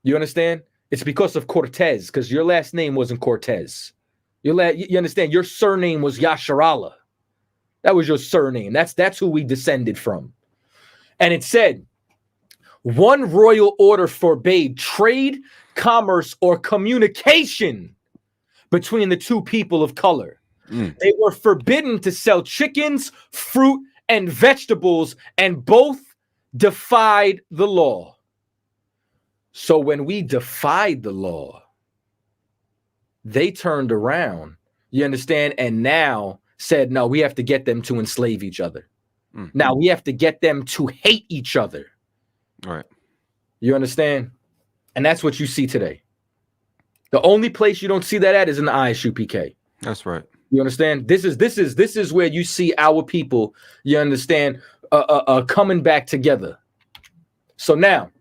You understand? It's because of Cortez, because your last name wasn't Cortez. You understand? Your surname was Yasharala. That was your surname. That's who we descended from. And it said, one royal order forbade trade, commerce, or communication between the two people of color. They were forbidden to sell chickens, fruit, and vegetables, and both defied the law. So when we defied the law, they turned around, you understand, and now said, no, we have to get them to enslave each other. Now we have to get them to hate each other. Right. You understand? And that's what you see today. The only place you don't see that at is in the ISUPK. That's right. You understand? This is where you see our people, you understand, coming back together. So now,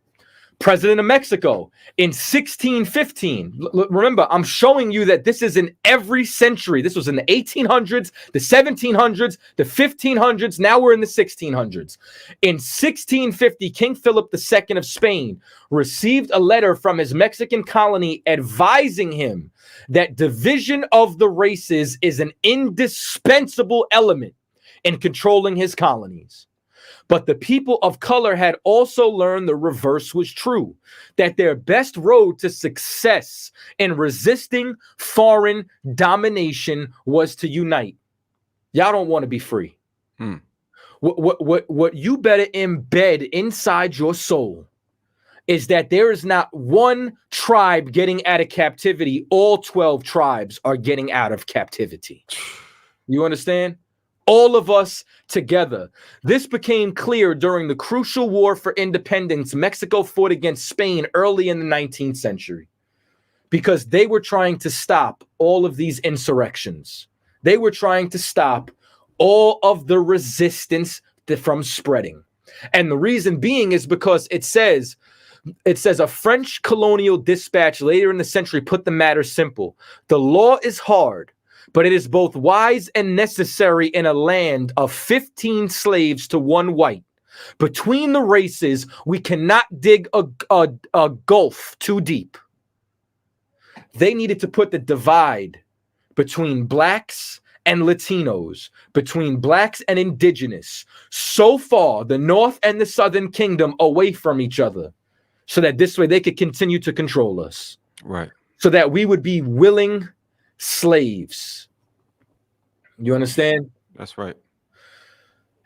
President of Mexico in 1615. Remember, I'm showing you that this is in every century. This was in the 1800s, the 1700s, the 1500s. Now we're in the 1600s. In 1650, King Philip II of Spain received a letter from his Mexican colony advising him that division of the races is an indispensable element in controlling his colonies. But the people of color had also learned the reverse was true, that their best road to success in resisting foreign domination was to unite. Y'all don't want to be free. What you better embed inside your soul is that there is not one tribe getting out of captivity. All 12 tribes are getting out of captivity. You understand? All of us together. This became clear during the crucial war for independence Mexico fought against Spain early in the 19th century, because they were trying to stop all of these insurrections. They were trying to stop all of the resistance from spreading. And the reason being is because it says a French colonial dispatch later in the century put the matter simple. The law is hard, but it is both wise and necessary in a land of 15 slaves to one white. Between the races, we cannot dig a gulf too deep. They needed to put the divide between blacks and Latinos, between blacks and indigenous, so far the North and the Southern Kingdom away from each other, so that this way they could continue to control us. Right. So that we would be willing slaves. You understand? That's right.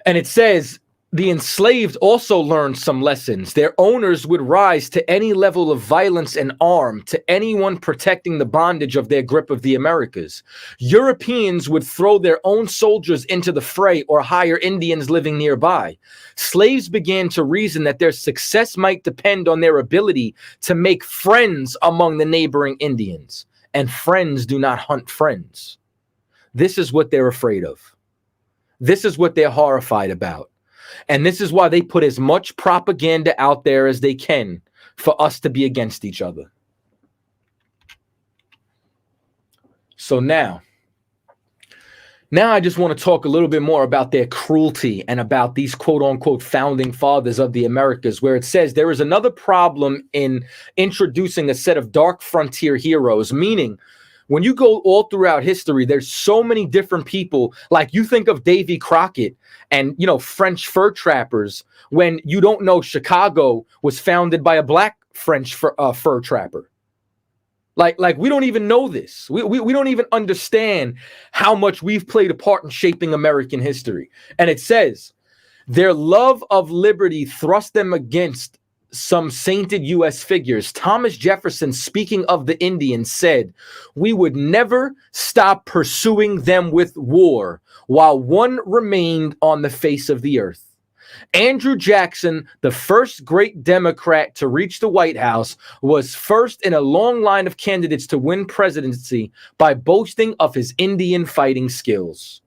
And it says the enslaved also learned some lessons. Their owners would rise to any level of violence and arm to anyone protecting the bondage of their grip of the Americas. Europeans would throw their own soldiers into the fray or hire Indians living nearby. Slaves began to reason that their success might depend on their ability to make friends among the neighboring Indians. And friends do not hunt friends. This is what they're afraid of. This is what they're horrified about. And this is why they put as much propaganda out there as they can for us to be against each other. So now I just want to talk a little bit more about their cruelty and about these quote unquote founding fathers of the Americas, where it says there is another problem in introducing a set of dark frontier heroes, meaning when you go all throughout history, there's so many different people. Like you think of Davy Crockett and, French fur trappers, when you don't know Chicago was founded by a black French fur trapper. Like we don't even know this. We don't even understand how much we've played a part in shaping American history. And it says their love of liberty thrust them against some sainted U.S. figures. Thomas Jefferson, speaking of the Indians, said, "We would never stop pursuing them with war while one remained on the face of the earth." Andrew Jackson, the first great Democrat to reach the White House, was first in a long line of candidates to win presidency by boasting of his Indian fighting skills.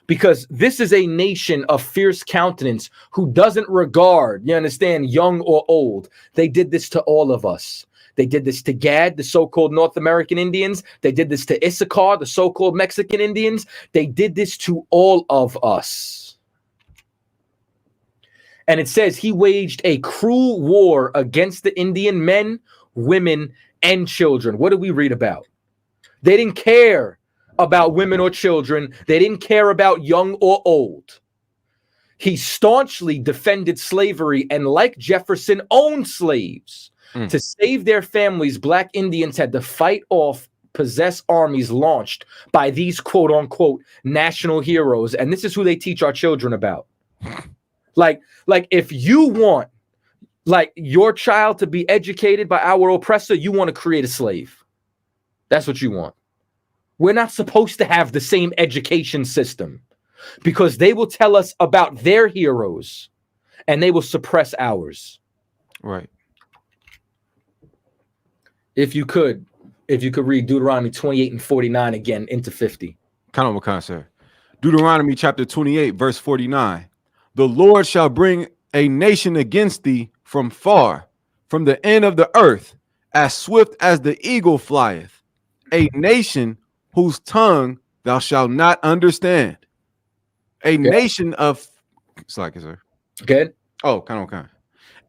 Because this is a nation of fierce countenance who doesn't regard, you understand, young or old. They did this to all of us. They did this to Gad, the so-called North American Indians. They did this to Issachar, the so-called Mexican Indians. They did this to all of us. And it says he waged a cruel war against the Indian men, women, and children. What do we read about? They didn't care about women or children. They didn't care about young or old. He staunchly defended slavery and, like Jefferson, owned slaves. To save their families, Black Indians had to fight off possessed armies launched by these quote unquote national heroes. And this is who they teach our children about. Like if you want like your child to be educated by our oppressor, you want to create a slave. That's what you want. We're not supposed to have the same education system because they will tell us about their heroes and they will suppress ours. Right. If you could read Deuteronomy 28 and 49 again into 50. Kind of a sir. Deuteronomy chapter 28, verse 49. The Lord shall bring a nation against thee from far, from the end of the earth, as swift as the eagle flieth, a nation whose tongue thou shalt not understand. A nation of, it's like it, sir. Good. Oh, kind of.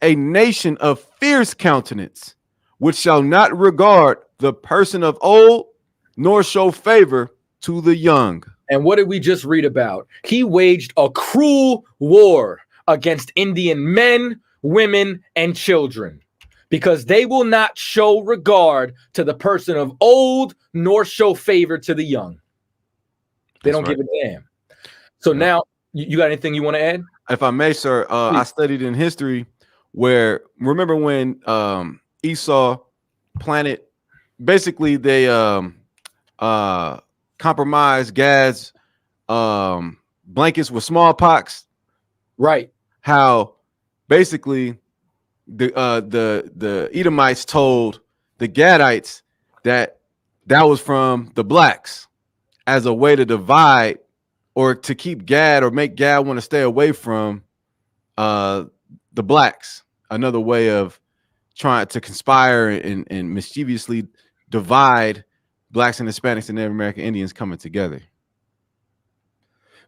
A nation of fierce countenance, which shall not regard the person of old, nor show favor to the young. And what did we just read about? He waged a cruel war against Indian men, women, and children, because they will not show regard to the person of old, nor show favor to the young. They don't give a damn. So now, you got anything you want to add? If I may, sir, I studied in history where, remember when Esau planted, basically they compromised Gad's blankets with smallpox. Right. How basically the Edomites told the Gadites that was from the blacks as a way to divide or to keep Gad or make Gad want to stay away from the blacks. Another way of trying to conspire and mischievously divide blacks and Hispanics and Native American Indians coming together.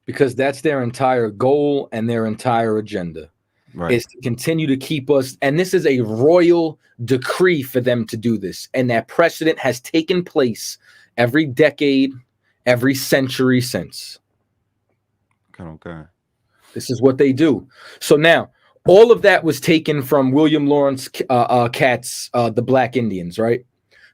Because that's their entire goal and their entire agenda. Right. Is to continue to keep us, and this is a royal decree for them to do this. And that precedent has taken place every decade, every century since. Okay. This is what they do. So now, all of that was taken from William Lawrence Katz's The Black Indians, right?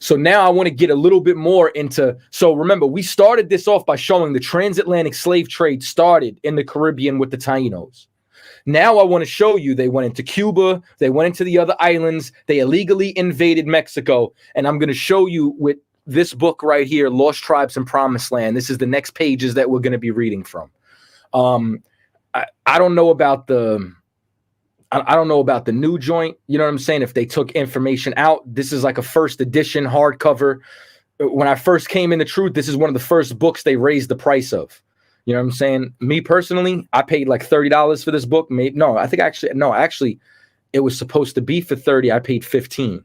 So now I want to get a little bit more into, so remember, we started this off by showing the transatlantic slave trade started in the Caribbean with the Tainos. Now I want to show you they went into Cuba, they went into the other islands, they illegally invaded Mexico, and I'm going to show you with this book right here, Lost Tribes and Promised Land. This is the next pages that we're going to be reading from. I don't know about the new joint, you know what I'm saying? If they took information out, this is like a first edition hardcover. When I first came into Truth, this is one of the first books they raised the price of. You know what I'm saying? Me personally, I paid like $30 for this book. Actually, it was supposed to be for $30. I paid $15.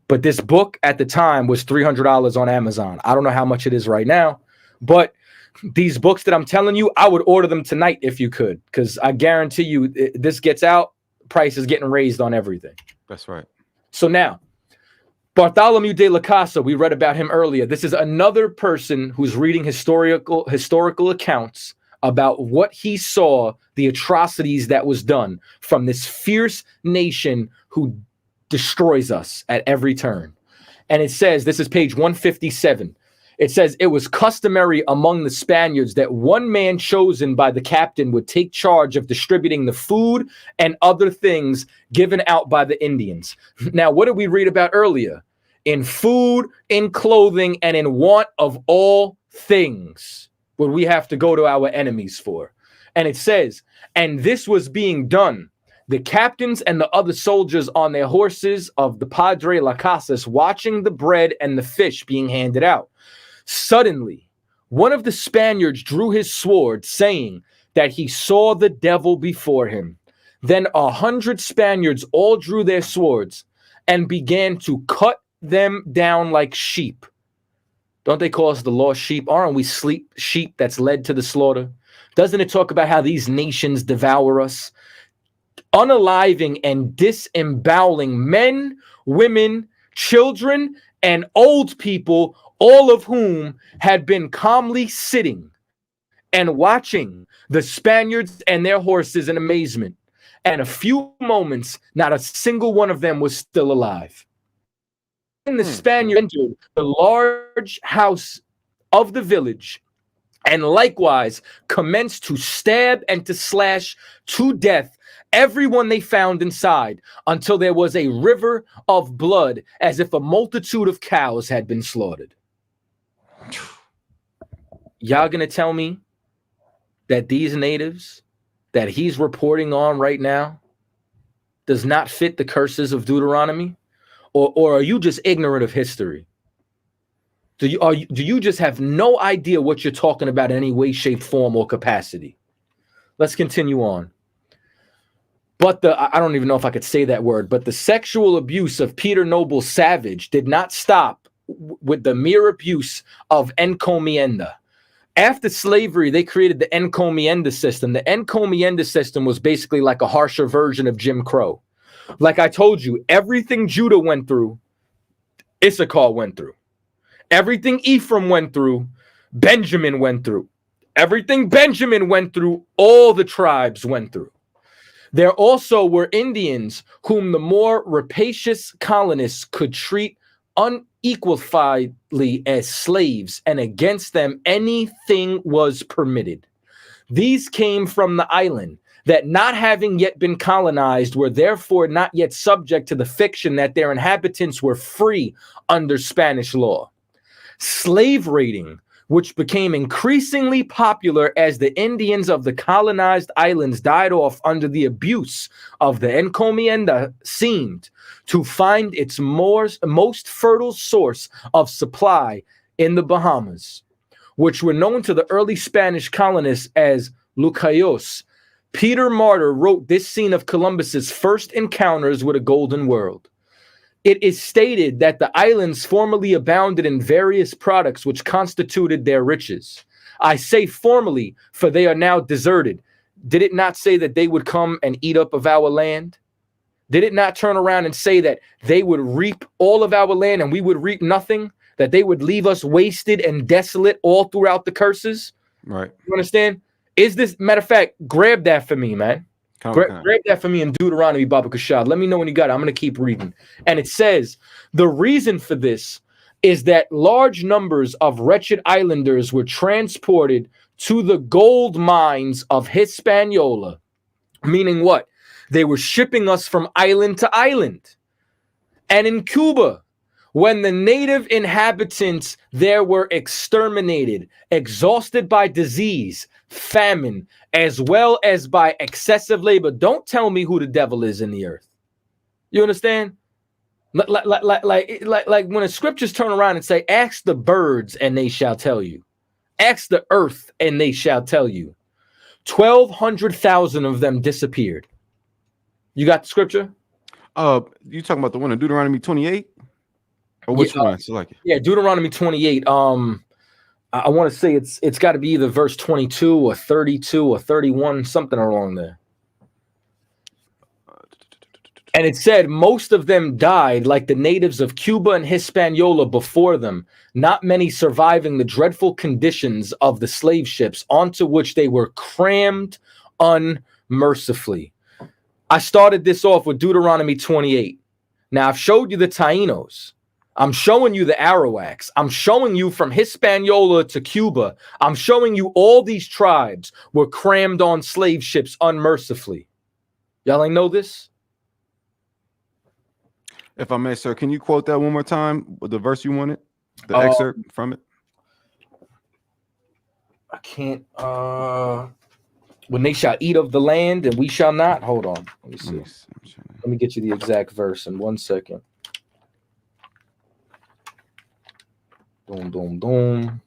But this book at the time was $300 on Amazon. I don't know how much it is right now, but these books that I'm telling you, I would order them tonight if you could, because I guarantee you this gets out, price is getting raised on everything. That's right. So now, Bartholomew de la Casa, we read about him earlier. This is another person who's reading historical accounts about what he saw, the atrocities that was done from this fierce nation who destroys us at every turn. And it says, this is page 157. It says, it was customary among the Spaniards that one man chosen by the captain would take charge of distributing the food and other things given out by the Indians. Now, what did we read about earlier? In food, in clothing, and in want of all things would we have to go to our enemies for. And it says, and this was being done. The captains and the other soldiers on their horses of the Padre Las Casas watching the bread and the fish being handed out. Suddenly, one of the Spaniards drew his sword, saying that he saw the devil before him. Then 100 Spaniards all drew their swords and began to cut them down like sheep. Don't they call us the lost sheep? Aren't we sheep that's led to the slaughter? Doesn't it talk about how these nations devour us? Unaliving and disemboweling men, women, children, and old people, all of whom had been calmly sitting and watching the Spaniards and their horses in amazement. And a few moments, not a single one of them was still alive. And the Spaniard entered the large house of the village, and likewise commenced to stab and to slash to death everyone they found inside, until there was a river of blood, as if a multitude of cows had been slaughtered. Y'all gonna tell me that these natives that he's reporting on right now does not fit the curses of Deuteronomy? Or are you just ignorant of history? Do you just have no idea what you're talking about in any way, shape, form, or capacity? Let's continue on. But I don't even know if I could say that word, but the sexual abuse of Peter Noble Savage did not stop with the mere abuse of encomienda. After slavery, they created the encomienda system. The encomienda system was basically like a harsher version of Jim Crow. Like I told you, everything Judah went through, Issachar went through. Everything Ephraim went through, Benjamin went through. Everything Benjamin went through, all the tribes went through. There also were Indians whom the more rapacious colonists could treat unequalifiedly as slaves, and against them anything was permitted. These came from the island, that not having yet been colonized were therefore not yet subject to the fiction that their inhabitants were free under Spanish law. Slave raiding, which became increasingly popular as the Indians of the colonized islands died off under the abuse of the encomienda, seemed to find its most fertile source of supply in the Bahamas, which were known to the early Spanish colonists as Lucayos. Peter Martyr wrote this scene of Columbus's first encounters with a golden world. It is stated that the islands formerly abounded in various products which constituted their riches. I say formerly, for they are now deserted. Did it not say that they would come and eat up of our land? Did it not turn around and say that they would reap all of our land and we would reap nothing? That they would leave us wasted and desolate all throughout the curses? Right. You understand? Is this, matter of fact, grab that for me, man. Grab that for me in Deuteronomy, Baba Kashad. Let me know when you got it. I'm going to keep reading. And it says, the reason for this is that large numbers of wretched islanders were transported to the gold mines of Hispaniola. Meaning what? They were shipping us from island to island. And in Cuba, when the native inhabitants there were exterminated, exhausted by disease, famine, as well as by excessive labor. Don't tell me who the devil is in the earth. You understand? Like when the scriptures turn around and say, ask the birds and they shall tell you. Ask the earth and they shall tell you. 1,200,000 of them disappeared. You got the scripture? You talking about the one in Deuteronomy 28? Or which one? Select it. Yeah, Deuteronomy 28. I want to say it's got to be either verse 22 or 32 or 31, something along there. And it said most of them died like the natives of Cuba and Hispaniola before them, not many surviving the dreadful conditions of the slave ships onto which they were crammed unmercifully. I started this off with Deuteronomy 28. Now I've showed you the Taínos. I'm showing you the Arawaks. I'm showing you from Hispaniola to Cuba. I'm showing you all these tribes were crammed on slave ships unmercifully. Y'all ain't know this? If I may, sir, can you quote that one more time? The verse you wanted? The excerpt from it? I can't. When they shall eat of the land and we shall not. Hold on. Let me see. Let me get you the exact verse in 1 second. Boom, boom, boom.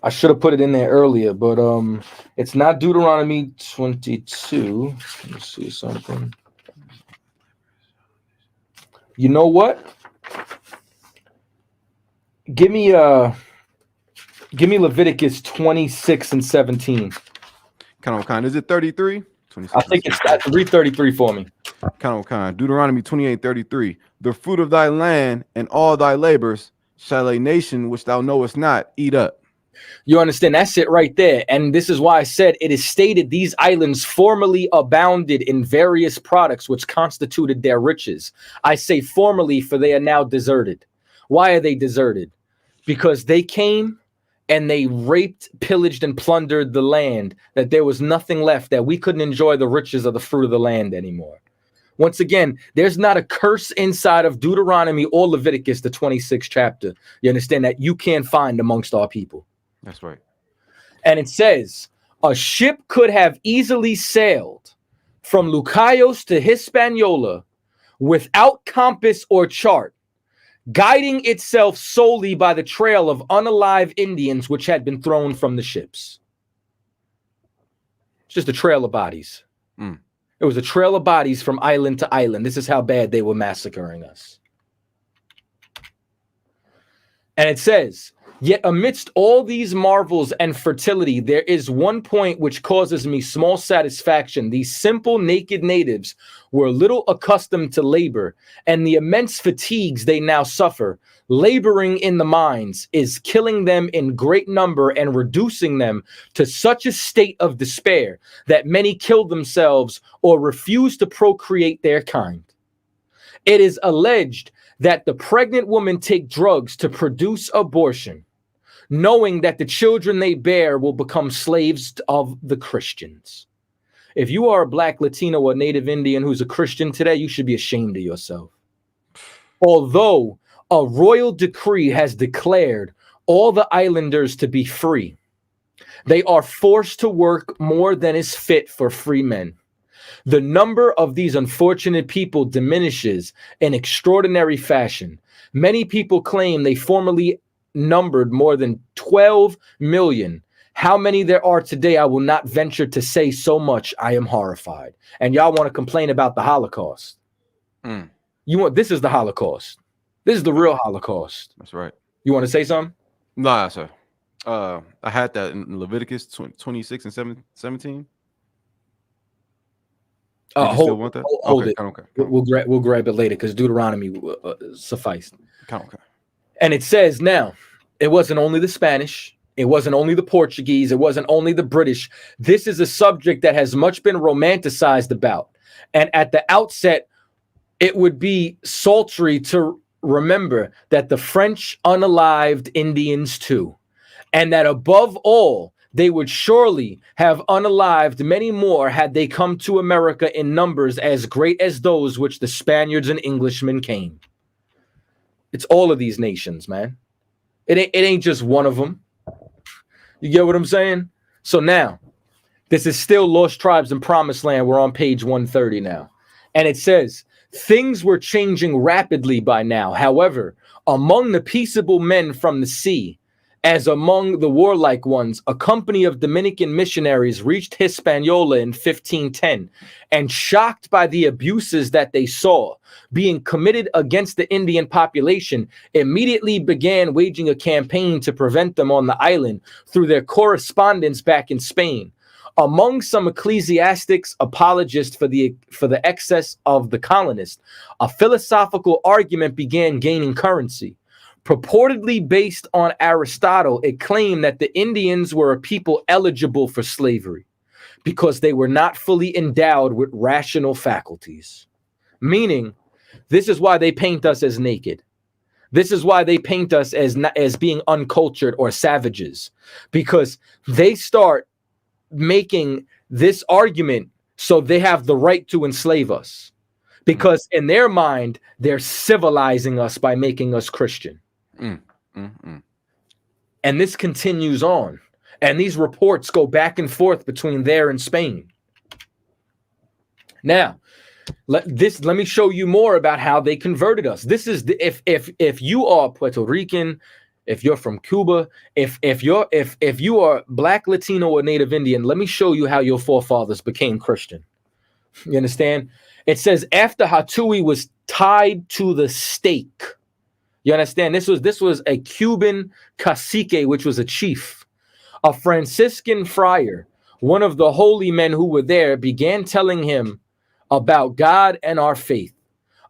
I should have put it in there earlier, but it's not Deuteronomy 22. Let me see something. You know what? Give me Give me Leviticus 26 and 17. Kind. Is it 33? I think it's 333 for me. Kind. Deuteronomy 28:33. The fruit of thy land and all thy labors shall a nation which thou knowest not eat up. You understand? That's it right there. And this is why I said it is stated these islands formerly abounded in various products which constituted their riches. I say formerly, for they are now deserted. Why are they deserted? Because they came and they raped, pillaged, and plundered the land, that there was nothing left, that we couldn't enjoy the riches of the fruit of the land anymore. Once again, there's not a curse inside of Deuteronomy or Leviticus, the 26th chapter. You understand that you can't find amongst our people. That's right. And it says, a ship could have easily sailed from Lucayos to Hispaniola without compass or chart, guiding itself solely by the trail of unalive Indians which had been thrown from the ships. It's just a trail of bodies. It was a trail of bodies from island to island. This is how bad they were massacring us. And it says, yet amidst all these marvels and fertility, there is one point which causes me small satisfaction. These simple naked natives were little accustomed to labor, and the immense fatigues they now suffer, laboring in the mines, is killing them in great number and reducing them to such a state of despair that many kill themselves or refuse to procreate their kind. It is alleged that the pregnant women take drugs to produce abortion, knowing that the children they bear will become slaves of the Christians. If you are a Black, Latino, or Native Indian who's a Christian today, you should be ashamed of yourself. Although a royal decree has declared all the islanders to be free, they are forced to work more than is fit for free men. The number of these unfortunate people diminishes in extraordinary fashion. Many people claim they formerly numbered more than 12 million. How many there are today, I will not venture to say so much. I am horrified. And y'all want to complain about the Holocaust. This is the Holocaust. This is the real Holocaust. That's right. You want to say something? Nah, sir. I had that in Leviticus 26 and 17. Hold it. Okay. We'll grab it later because Deuteronomy sufficed. Okay. And it says, now, it wasn't only the Spanish, it wasn't only the Portuguese, it wasn't only the British. This is a subject that has much been romanticized about. And at the outset, it would be sultry to remember that the French unalived Indians too, and that above all, they would surely have unalived many more had they come to America in numbers as great as those which the Spaniards and Englishmen came. It's all of these nations, man. It ain't just one of them. You get what I'm saying? So now, this is still Lost Tribes and Promised Land. We're on page 130 now. And it says, things were changing rapidly by now. However, among the peaceable men from the sea, as among the warlike ones, a company of Dominican missionaries reached Hispaniola in 1510, and shocked by the abuses that they saw being committed against the Indian population, immediately began waging a campaign to prevent them on the island through their correspondence back in Spain. Among some ecclesiastics apologists for the excess of the colonists, a philosophical argument began gaining currency. Purportedly based on Aristotle, it claimed that the Indians were a people eligible for slavery because they were not fully endowed with rational faculties. Meaning, this is why they paint us as naked. This is why they paint us as being uncultured or savages, because they start making this argument so they have the right to enslave us. Because in their mind, they're civilizing us by making us Christian. And this continues on. And these reports go back and forth between there and Spain. Now, let me show you more about how they converted us. This is if you are Puerto Rican, if you're from Cuba, if you are Black, Latino, or Native Indian, let me show you how your forefathers became Christian. You understand? It says after Hatui was tied to the stake, You understand? This was a Cuban cacique, which was a chief. A Franciscan friar, one of the holy men who were there, began telling him about God and our faith,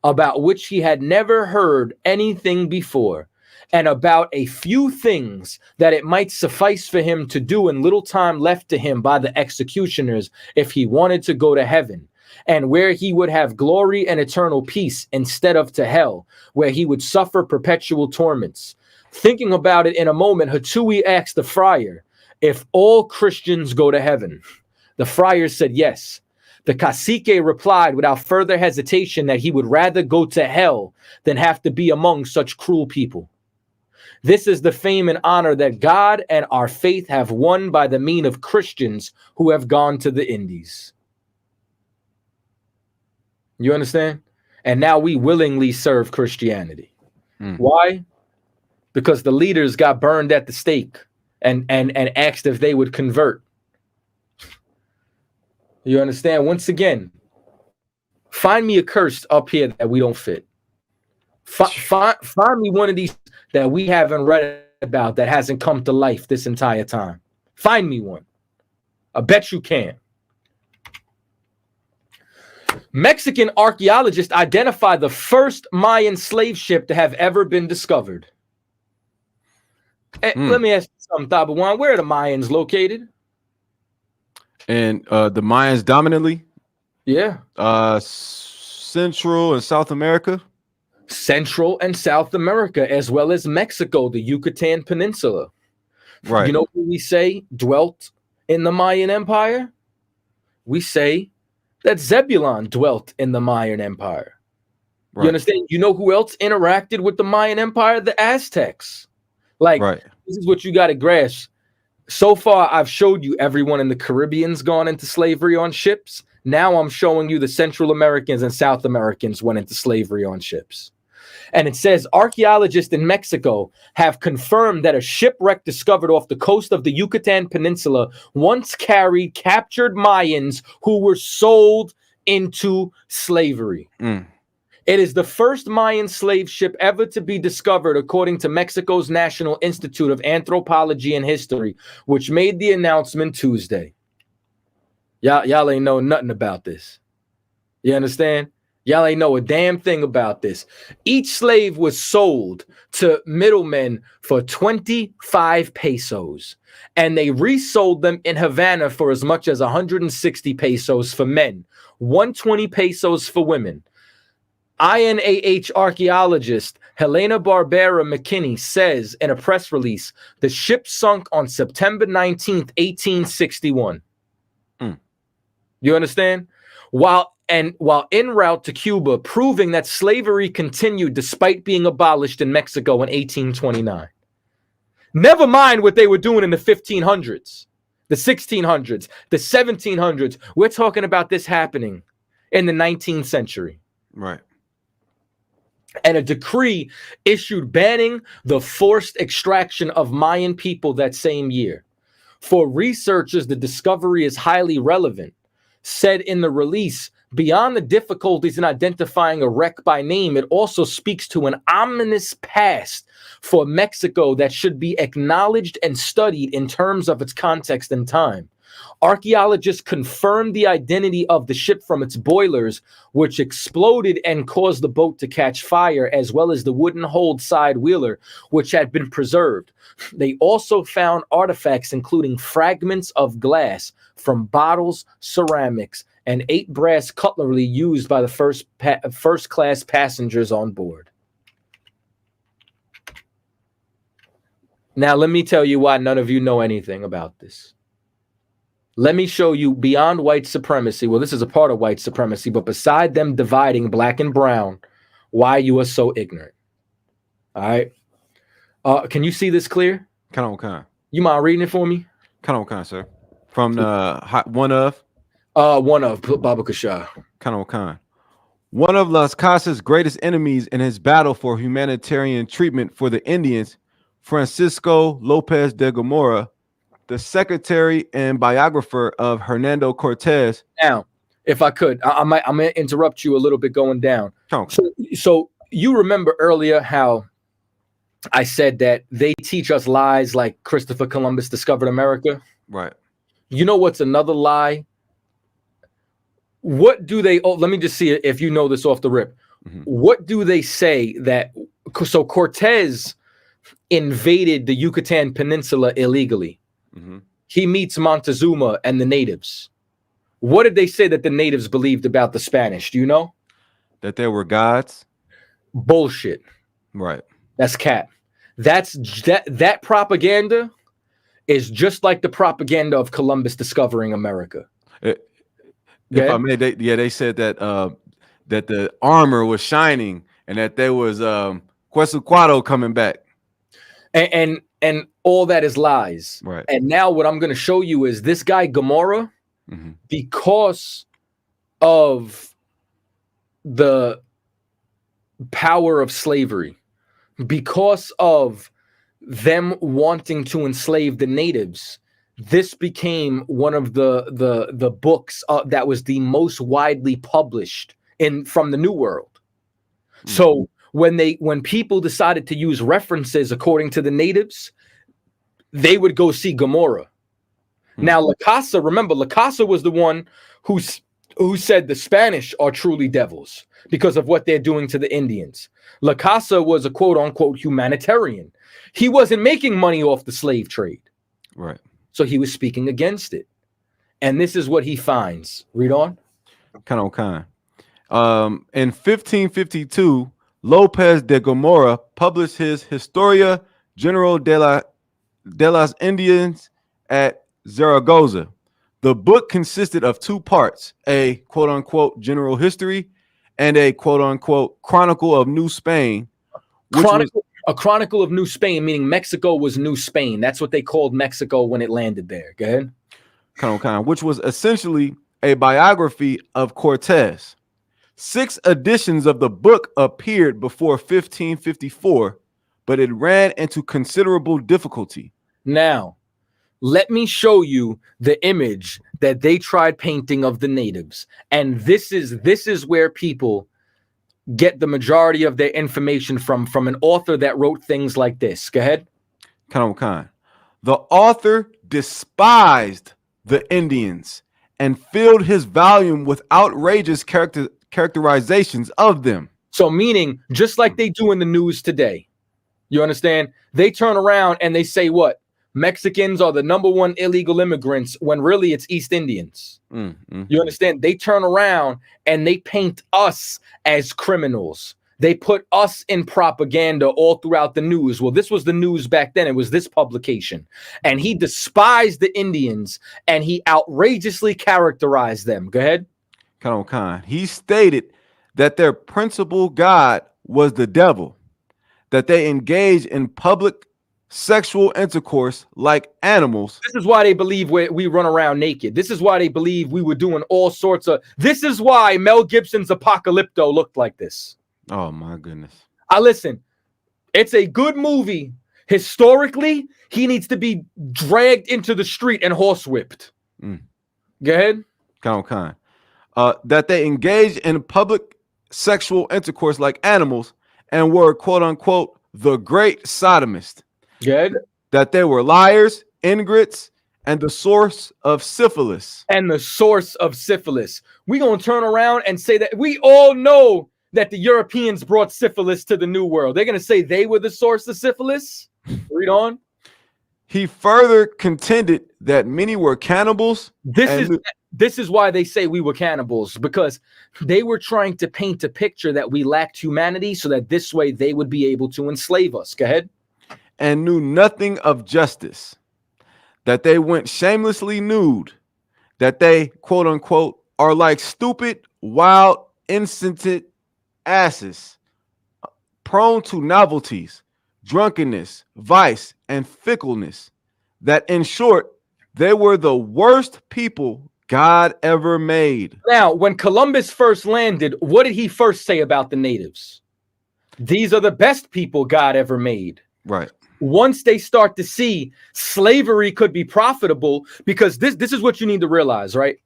about which he had never heard anything before, and about a few things that it might suffice for him to do in little time left to him by the executioners if he wanted to go to heaven, and where he would have glory and eternal peace instead of to hell, where he would suffer perpetual torments. Thinking about it in a moment, Hatui asked the friar if all Christians go to heaven. The friar said yes. The cacique replied without further hesitation that he would rather go to hell than have to be among such cruel people. This is the fame and honor that God and our faith have won by the mean of Christians who have gone to the Indies. You understand? And now we willingly serve Christianity. Why? Because the leaders got burned at the stake and asked if they would convert. You understand? Once again, find me a curse up here that we don't fit. Find me one of these that we haven't read about that hasn't come to life this entire time. Find me one. I bet you can. Mexican archaeologists identify the first Mayan slave ship to have ever been discovered. Let me ask you something, Pt.1. Where are the Mayans located? And the Mayans dominantly? Yeah. Central and South America? Central and South America, as well as Mexico, the Yucatan Peninsula. Right. You know who we say dwelt in the Mayan Empire? We say that Zebulon dwelt in the Mayan Empire. Right. You understand? You know who else interacted with the Mayan Empire? The Aztecs. Like, This is what you got to grasp. So far, I've showed you everyone in the Caribbean's gone into slavery on ships. Now I'm showing you the Central Americans and South Americans went into slavery on ships. And it says archaeologists in Mexico have confirmed that a shipwreck discovered off the coast of the Yucatan Peninsula once carried captured Mayans who were sold into slavery. It is the first Mayan slave ship ever to be discovered, according to Mexico's National Institute of Anthropology and History, which made the announcement Tuesday. Y'all ain't know nothing about this. You understand? Y'all ain't know a damn thing about this. Each slave was sold to middlemen for 25 pesos, and they resold them in Havana for as much as 160 pesos for men, 120 pesos for women. INAH archaeologist Helena Barbera McKinney says in a press release, the ship sunk on September 19th, 1861. You understand? While en route to Cuba, proving that slavery continued despite being abolished in Mexico in 1829. Never mind what they were doing in the 1500s, the 1600s, the 1700s. We're talking about this happening in the 19th century. Right. And a decree issued banning the forced extraction of Mayan people that same year. For researchers, the discovery is highly relevant. Said in the release, beyond the difficulties in identifying a wreck by name, it also speaks to an ominous past for Mexico that should be acknowledged and studied in terms of its context and time. Archaeologists confirmed the identity of the ship from its boilers, which exploded and caused the boat to catch fire, as well as the wooden hold side wheeler, which had been preserved. They also found artifacts, including fragments of glass from bottles, ceramics, and 8 brass cutlery used by the first-class passengers on board. Now, let me tell you why none of you know anything about this. Let me show you beyond white supremacy. Well, this is a part of white supremacy, but beside them dividing black and brown, why you are so ignorant. All right. Can you see this clear? Kind. You mind reading it for me? Kind, sir. From the one of Baba Kasha. Kind. One of Las Casas' greatest enemies in his battle for humanitarian treatment for the Indians, Francisco Lopez de Gomora, the secretary and biographer of Hernando Cortez. Now, if I could, I'm gonna interrupt you a little bit going down. So you remember earlier how I said that they teach us lies like Christopher Columbus discovered America. Right. You know what's another lie? What do they, oh, let me just see if you know this off the rip. Mm-hmm. What do they say that, so Cortez invaded the Yucatan Peninsula illegally. Mm-hmm. He meets Montezuma and the natives. What did they say that the natives believed about the Spanish? Do you know? That they were gods? Bullshit. Right. That's cap. That propaganda is just like the propaganda of Columbus discovering America. If I may, they said that that the armor was shining and that there was Quetzalcoatl coming back. And all that is lies. Right. And now what I'm going to show you is this guy Gomorrah, mm-hmm. because of the power of slavery, because of them wanting to enslave the natives, this became one of the books that was the most widely published from the New World. Mm-hmm. So when people decided to use references according to the natives, they would go see Gomorrah. Mm-hmm. Now, remember, La Casa was the one who said the Spanish are truly devils because of what they're doing to the Indians. La Casa was a quote-unquote humanitarian. He wasn't making money off the slave trade. Right. So he was speaking against it. And this is what he finds. Read on. Kind. In 1552, Lopez de Gomorra published his Historia General de las Indians at Zaragoza. The book consisted of two parts, a quote-unquote general history and a quote-unquote chronicle of New Spain. A chronicle of New Spain, meaning Mexico was New Spain. That's what they called Mexico when it landed there. Go ahead. Kind. Which was essentially a biography of Cortez. 6 editions of the book appeared before 1554, but it ran into considerable difficulty. Now, let me show you the image that they tried painting of the natives. And this is where people get the majority of their information from an author that wrote things like this. Go ahead. Kind. The author despised the Indians and filled his volume with outrageous characterizations of them. So meaning, just like they do in the news today, you understand? They turn around and they say what? Mexicans are the #1 illegal immigrants when really it's East Indians. Mm-hmm. You understand? They turn around and they paint us as criminals. They put us in propaganda all throughout the news. Well, this was the news back then. It was this publication. And he despised the Indians and he outrageously characterized them. Go ahead. Kind. He stated that their principal god was the devil, that they engaged in public sexual intercourse like animals. This is why they believe we run around naked. This is why they believe we were doing all sorts of. This is why Mel Gibson's Apocalypto looked like this. Oh my goodness. Listen, it's a good movie. Historically, he needs to be dragged into the street and horsewhipped. Go ahead. Kind. That they engaged in public sexual intercourse like animals and were quote unquote the great sodomist. Good. That they were liars, ingrates, and the source of syphilis. And the source of syphilis. We're going to turn around and say that we all know that the Europeans brought syphilis to the New World. They're going to say they were the source of syphilis? Read on. He further contended that many were cannibals. This is why they say we were cannibals, because they were trying to paint a picture that we lacked humanity so that this way they would be able to enslave us. Go ahead. And knew nothing of justice, that they went shamelessly nude, that they, quote unquote, are like stupid, wild, insensate asses, prone to novelties, drunkenness, vice, and fickleness, that in short, they were the worst people God ever made. Now, when Columbus first landed, what did he first say about the natives? These are the best people God ever made. Right. Once they start to see slavery could be profitable, because this is what you need to realize, right?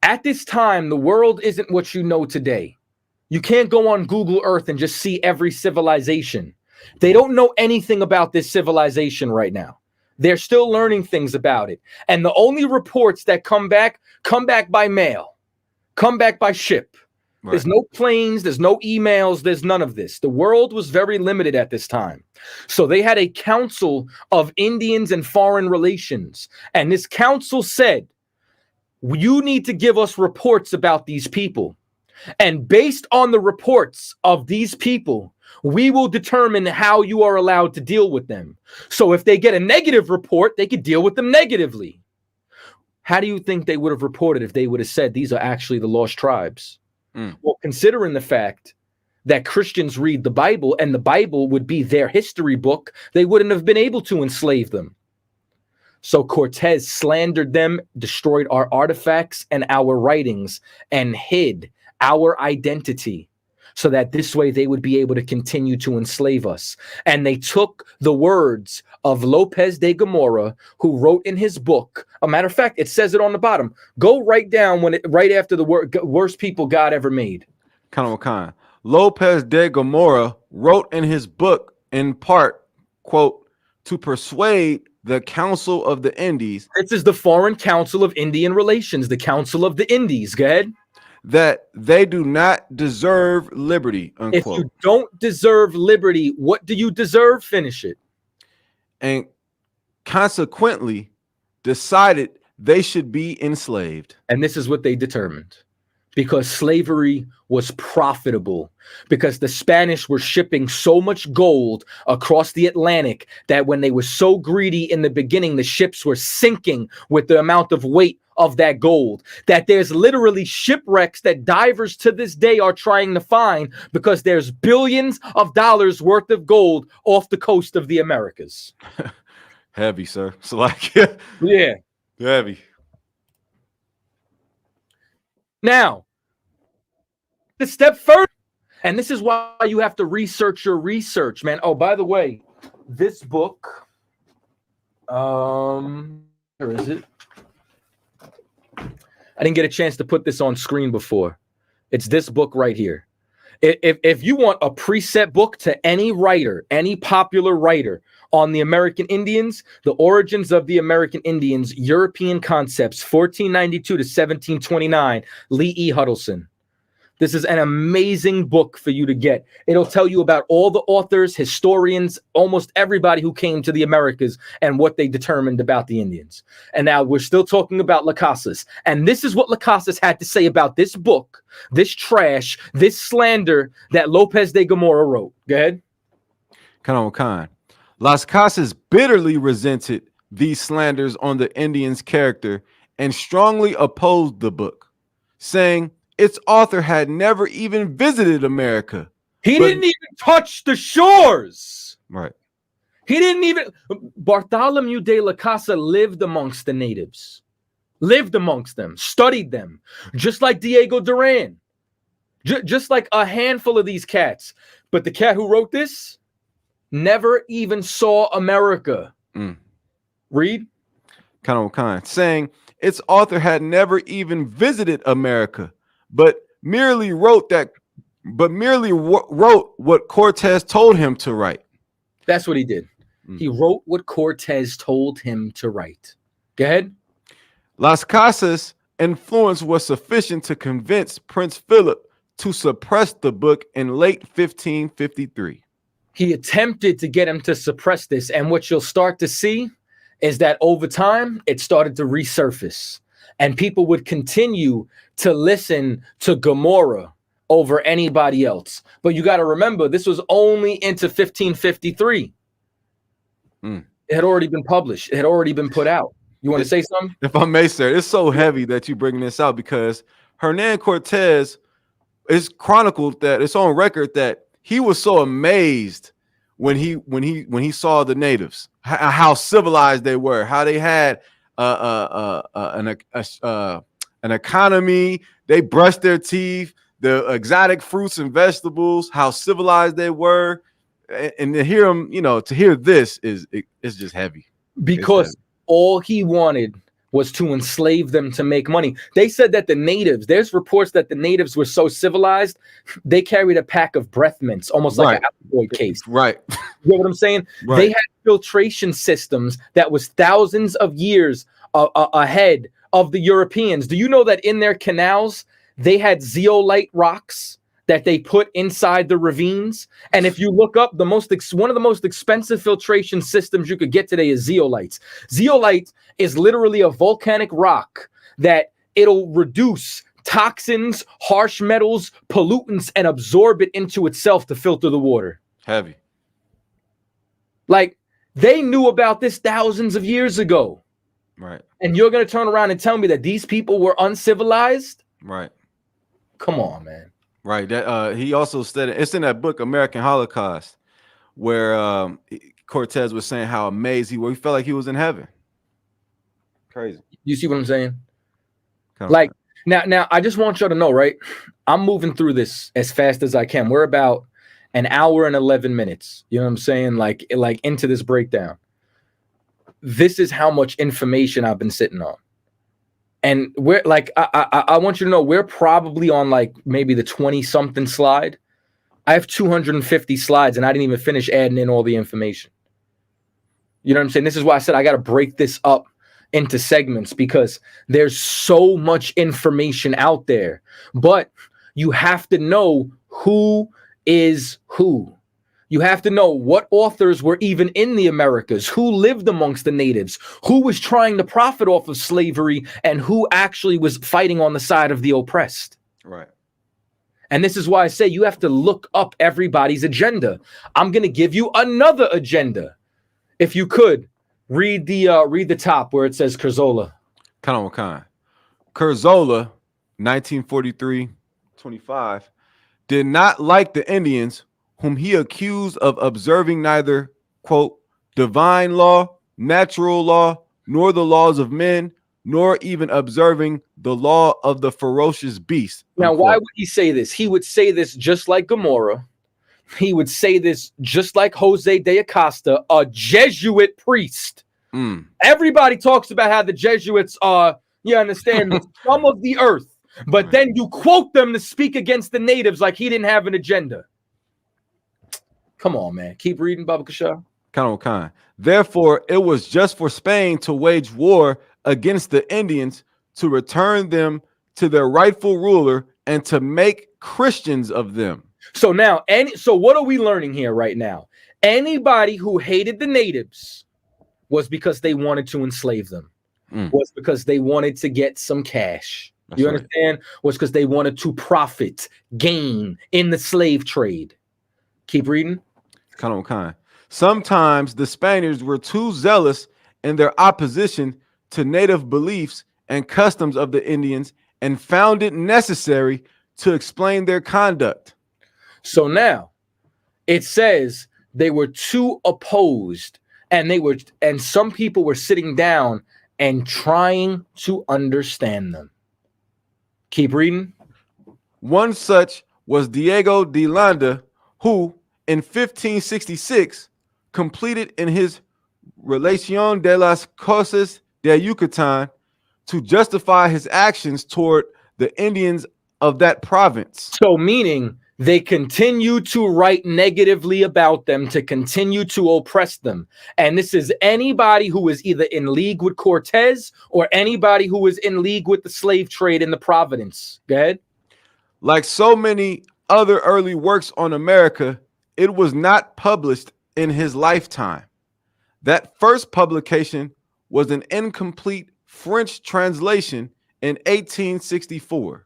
At this time, the world isn't what you know today. You can't go on Google Earth and just see every civilization. They don't know anything about this civilization right now. They're still learning things about it. And the only reports that come back by mail, come back by ship. Right. There's no planes, there's no emails, there's none of this. The world was very limited at this time. So they had a council of Indians and foreign relations. And this council said, you need to give us reports about these people. And based on the reports of these people, we will determine how you are allowed to deal with them. So if they get a negative report, they could deal with them negatively. How do you think they would have reported if they would have said these are actually the lost tribes? Well, considering the fact that Christians read the Bible and the Bible would be their history book, they wouldn't have been able to enslave them. So Cortez slandered them, destroyed our artifacts and our writings, and hid our identity so that this way they would be able to continue to enslave us. And they took the words of Lopez de Gomorra, who wrote in his book, a matter of fact, it says it on the bottom. Go right down right after the worst people God ever made. Kind. Lopez de Gomorra wrote in his book, in part, quote, to persuade the Council of the Indies. This is the Foreign Council of Indian Relations, the Council of the Indies. Go ahead. That they do not deserve liberty, unquote. If you don't deserve liberty, what do you deserve? Finish it. And consequently decided they should be enslaved. And this is what they determined. Because slavery was profitable, because the Spanish were shipping so much gold across the Atlantic that when they were so greedy in the beginning, the ships were sinking with the amount of weight of that gold, that there's literally shipwrecks that divers to this day are trying to find because there's billions of dollars worth of gold off the coast of the Americas. Heavy, sir. So like, yeah, heavy. Now, the step further, and this is why you have to research your research, man. Oh, by the way, this book, where is it? I didn't get a chance to put this on screen before. It's this book right here. If you want a preset book to any writer, any popular writer on the American Indians, The Origins of the American Indians, European Concepts, 1492 to 1729, Lee E. Huddleston. This is an amazing book for you to get. It'll tell you about all the authors, historians, almost everybody who came to the Americas and what they determined about the Indians. And now we're still talking about Las Casas. And this is what Las Casas had to say about this book, this trash, this slander that Lopez de Gomorra wrote. Go ahead. Kind. Las Casas bitterly resented these slanders on the Indians' character and strongly opposed the book, saying its author had never even visited America. He didn't even touch the shores. Right. He didn't even. Bartholomew de la Casa lived amongst the natives, lived amongst them, studied them, just like Diego Duran, just like a handful of these cats. But the cat who wrote this never even saw America. Read. Kind. Saying its author had never even visited America, but merely wrote what Cortez told him to write. That's what he did. He wrote what Cortez told him to write. Go ahead. Las Casas' influence was sufficient to convince Prince Philip to suppress the book in late 1553. He attempted to get him to suppress this, and what you'll start to see is that over time, it started to resurface. And people would continue to listen to Gomorrah over anybody else. But you got to remember, this was only into 1553. It had already been published. It had already been put out. You want to say something? If I may, sir, it's so heavy that you bringing this out because Hernan Cortez is chronicled that it's on record that he was so amazed when he saw the natives, how civilized they were, how they had an economy, they brushed their teeth, the exotic fruits and vegetables, how civilized they were, and to hear them, to hear this is just heavy. Because all he wanted was to enslave them to make money. They said that the natives, there's reports that the natives were so civilized, they carried a pack of breath mints, almost like an alkaloid case. Right. You know what I'm saying? Right. They had filtration systems that was thousands of years ahead of the Europeans. Do you know that in their canals, they had zeolite rocks that they put inside the ravines? And if you look up one of the most expensive filtration systems you could get today is zeolites. Zeolite is literally a volcanic rock that it'll reduce toxins, harsh metals, pollutants, and absorb it into itself to filter the water. Heavy. Like, they knew about this thousands of years ago. Right. And you're going to turn around and tell me that these people were uncivilized? Right. Come on, man. Right. That he also said it's in that book, American Holocaust, where Cortez was saying how amazed he was. He felt like he was in heaven. Crazy. You see what I'm saying? Like, now I just want y'all to know, right? I'm moving through this as fast as I can. We're about an hour and 11 minutes. You know what I'm saying? Like into this breakdown. This is how much information I've been sitting on. And we're like, I want you to know, we're probably on like maybe the 20 something slide. I have 250 slides and I didn't even finish adding in all the information. You know what I'm saying? This is why I said I got to break this up into segments, because there's so much information out there, but you have to know who is who. You have to know what authors were even in the Americas, who lived amongst the natives, who was trying to profit off of slavery, and who actually was fighting on the side of the oppressed. Right. And this is why I say you have to look up everybody's agenda. I'm going to give you another agenda. If you could, read the top where it says Kurzola. Kind. Kurzola, 1943-25, did not like the Indians, whom he accused of observing neither, quote, divine law, natural law, nor the laws of men, nor even observing the law of the ferocious beast. Now, unquote. why would he say this? He would say this just like Gomorrah. He would say this just like Jose de Acosta, a Jesuit priest. Everybody talks about how the Jesuits are, you understand, the scum of the earth. But then you quote them to speak against the natives like he didn't have an agenda. Come on, man. Keep reading, Baba Kasha. Kind. Therefore, it was just for Spain to wage war against the Indians, to return them to their rightful ruler, and to make Christians of them. So now, so what are we learning here right now? Anybody who hated the natives was because they wanted to enslave them. Was because they wanted to get some cash. That's you right. understand? Was because they wanted to profit, gain in the slave trade. Keep reading. Kind. Sometimes the Spaniards were too zealous in their opposition to native beliefs and customs of the Indians, and found it necessary to explain their conduct. So now it says they were too opposed, and some people were sitting down and trying to understand them. Keep reading. One such was Diego de Landa, who in 1566 completed in his Relación de las Cosas de Yucatán to justify his actions toward the Indians of that province. So meaning they continue to write negatively about them, to continue to oppress them. And this is anybody who is either in league with Cortez or anybody who is in league with the slave trade in the province. Go ahead. Like so many other early works on America, it was not published in his lifetime. That first publication was an incomplete French translation in 1864.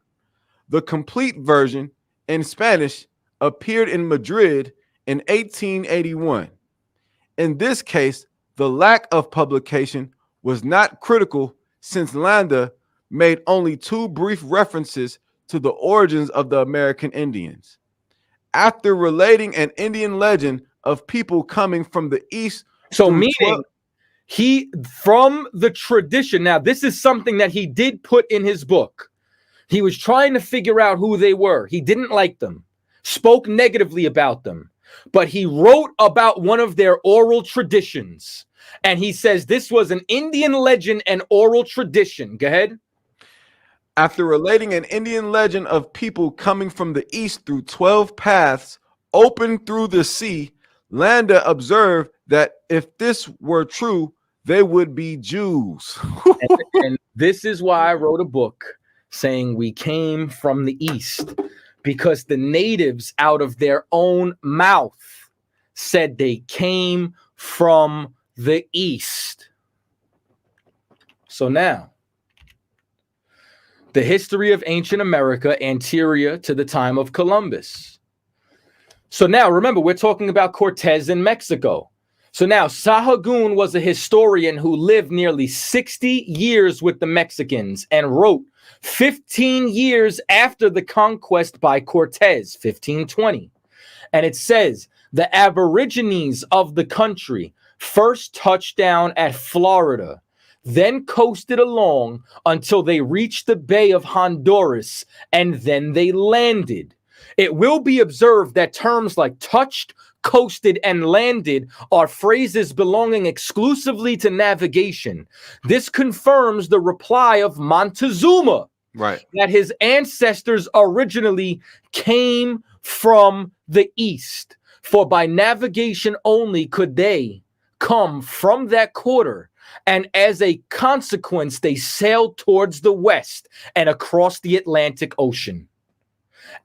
The complete version in Spanish appeared in Madrid in 1881. In this case, the lack of publication was not critical, since Landa made only 2 brief references to the origins of the American Indians. After relating an Indian legend of people coming from the east. So meaning he, from the tradition, now this is something that he did put in his book. He was trying to figure out who they were. He didn't like them, spoke negatively about them, but he wrote about one of their oral traditions. And he says this was an Indian legend and oral tradition. Go ahead. After relating an Indian legend of people coming from the east through 12 paths open through the sea, Landa observed that if this were true, they would be Jews. And this is why I wrote a book saying we came from the east, because the natives out of their own mouth said they came from the east. So now, the history of ancient America anterior to the time of Columbus. So now, remember, we're talking about Cortez in Mexico. So now, Sahagún was a historian who lived nearly 60 years with the Mexicans and wrote 15 years after the conquest by Cortez, 1520. And it says, the Aborigines of the country first touched down at Florida, then coasted along until they reached the Bay of Honduras, and then they landed. It will be observed that terms like touched, coasted, and landed are phrases belonging exclusively to navigation. This confirms the reply of Montezuma, Right. that his ancestors originally came from the east, for by navigation only could they come from that quarter, and as a consequence they sailed towards the west and across the Atlantic Ocean.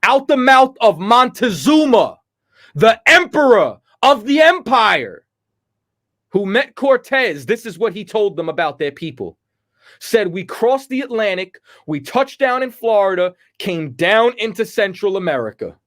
Out the mouth of Montezuma, the emperor of the empire, who met Cortez, this is what he told them about their people. Said, we crossed the Atlantic, we touched down in Florida, came down into Central America.